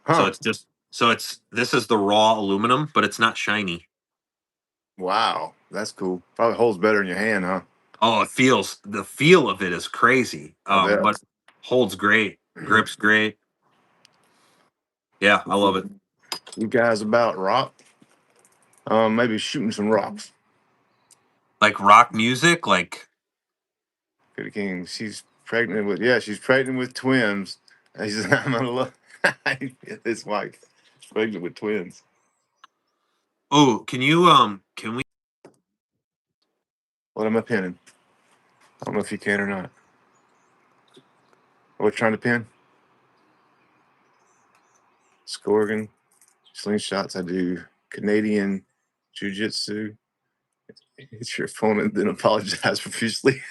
so Huh. it's just this is the raw aluminum, but it's not shiny. Wow. That's cool. Probably holds better in your hand, huh? Oh, the feel of it is crazy. I bet. But holds great, grips great. Yeah, I love it. You guys about rock? Maybe shooting some rocks. Like rock music, like Kitty King. She's pregnant with she's pregnant with twins. And he says, I'm gonna love his wife. Pregnant with twins. oh, can we What am I pinning? I don't know if you can or not. What trying to pin? Scorgan, slingshots. I do Canadian jiu-jitsu. Hit your opponent, then apologize profusely.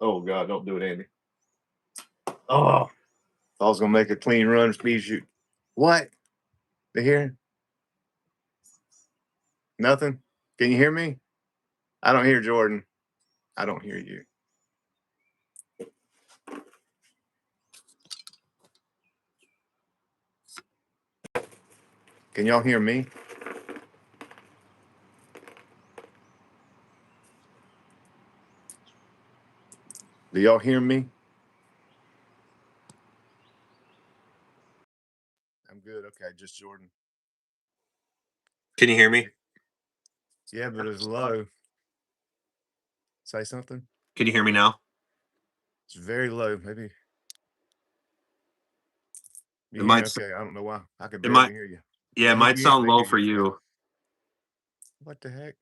Oh God, don't do it, Andy. Oh, I was gonna make a clean run, speed shoot. What? They hear? Nothing? Can you hear me? I don't hear Jordan. I don't hear you. Can y'all hear me? Do y'all hear me? I'm good. Okay, just Jordan. can you hear me? Yeah, but it's low. Say something. Can you hear me now? It's very low. Maybe you It hear me? might Okay, I don't know why. I could it might barely hear you. yeah, it They hear might you. sound They low hear for you. Okay. you. What the heck?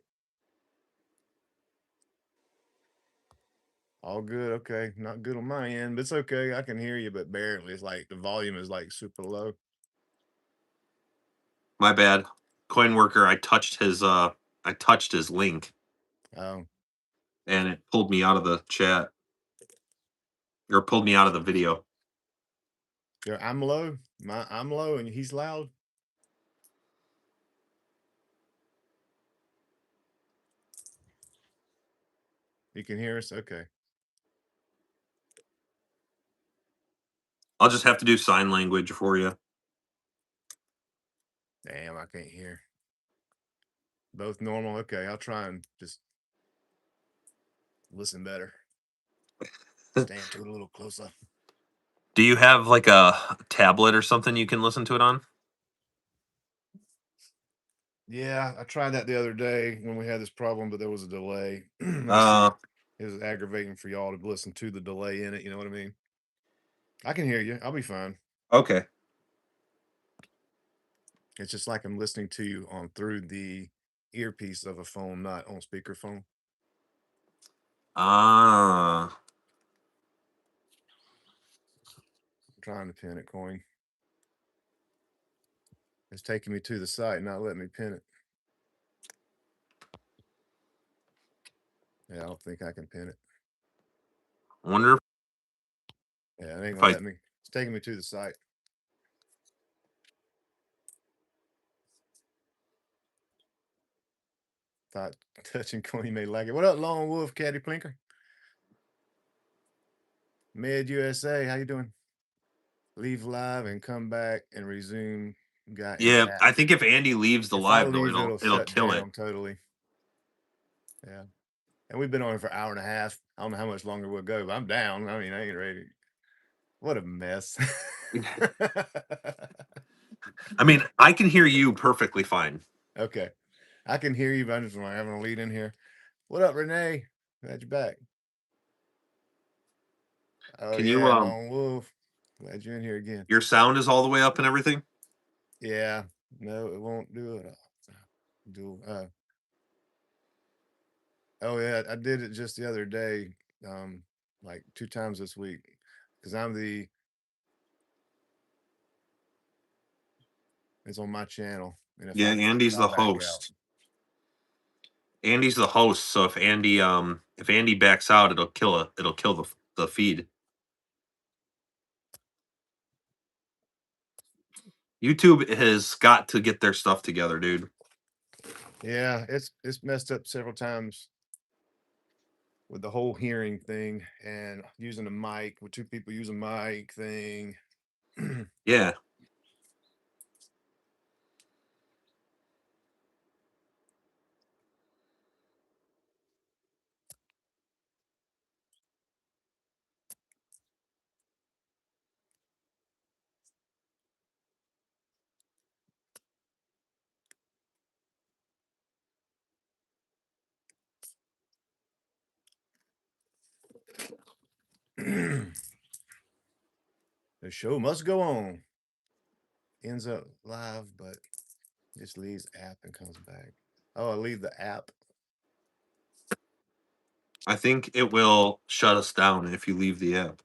All good. Okay, not good on my end, but it's okay. I can hear you, but barely. It's like the volume is like super low. My bad. Coin worker, I touched his link Oh, and it pulled me out of the chat or pulled me out of the video. yeah. I'm low. I'm low, and he's loud. You can hear us. Okay. I'll just have to do sign language for you. Damn, I can't hear. Both normal. Okay, I'll try and just listen better. Stand to it a little closer. Do you have like a tablet or something you can listen to it on? Yeah, I tried that the other day when we had this problem, but there was a delay. I see Uh, it was aggravating for y'all to listen to the delay in it. You know what I mean? I can hear you. I'll be fine. okay. It's just like I'm listening to you on through the earpiece of a phone, not on speakerphone. Ah, I'm trying to pin it, coin. It's taking me to the site, not letting me pin it. Yeah, I don't think I can pin it. I wonder Yeah, it ain't if gonna I let me. It's taking me to the site. Thought touching coin may like it. What up, Lone Wolf, Caddy Plinker? Med USA, how you doing? Leave live and come back and resume. Got an yeah, app. I think if Andy leaves the If I live though, leave, it'll it'll shut kill it. down totally. Yeah. And we've been on for an hour and a half. I don't know how much longer we'll go, but I'm down. I mean, I ain't ready. What a mess. I mean, I can hear you perfectly fine. Okay. I can hear you, but I'm just having a lead in here. What up, Renee? Glad you're back. Oh Can you yeah, Lone Wolf. Glad you're in here again. your sound is all the way up and everything? Yeah, no, it won't do it. Do oh yeah, I did it just the other day, like 2 times this week, because it's on my channel, and if Yeah, I quit, Andy's I'll the back out. host. Andy's the host, so if Andy backs out, it'll kill the feed. YouTube has got to get their stuff together, dude. Yeah, it's messed up several times with the whole hearing thing and using a mic with two people using mic thing. Yeah. The show must go on. Ends up live, but just leaves app and comes back. Oh, I leave the app. I think it will shut us down if you leave the app.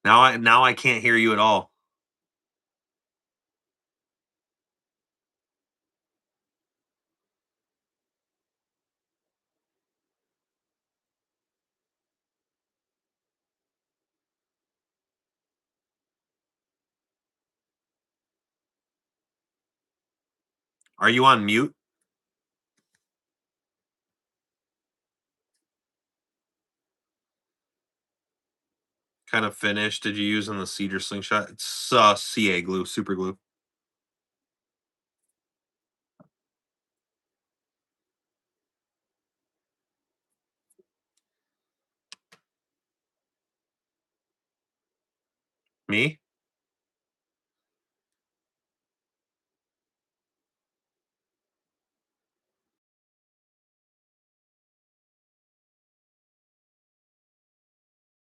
Now I can't hear you at all. Are you on mute? Kind of finish. Did you use on the cedar slingshot? It's CA glue, super glue. Me?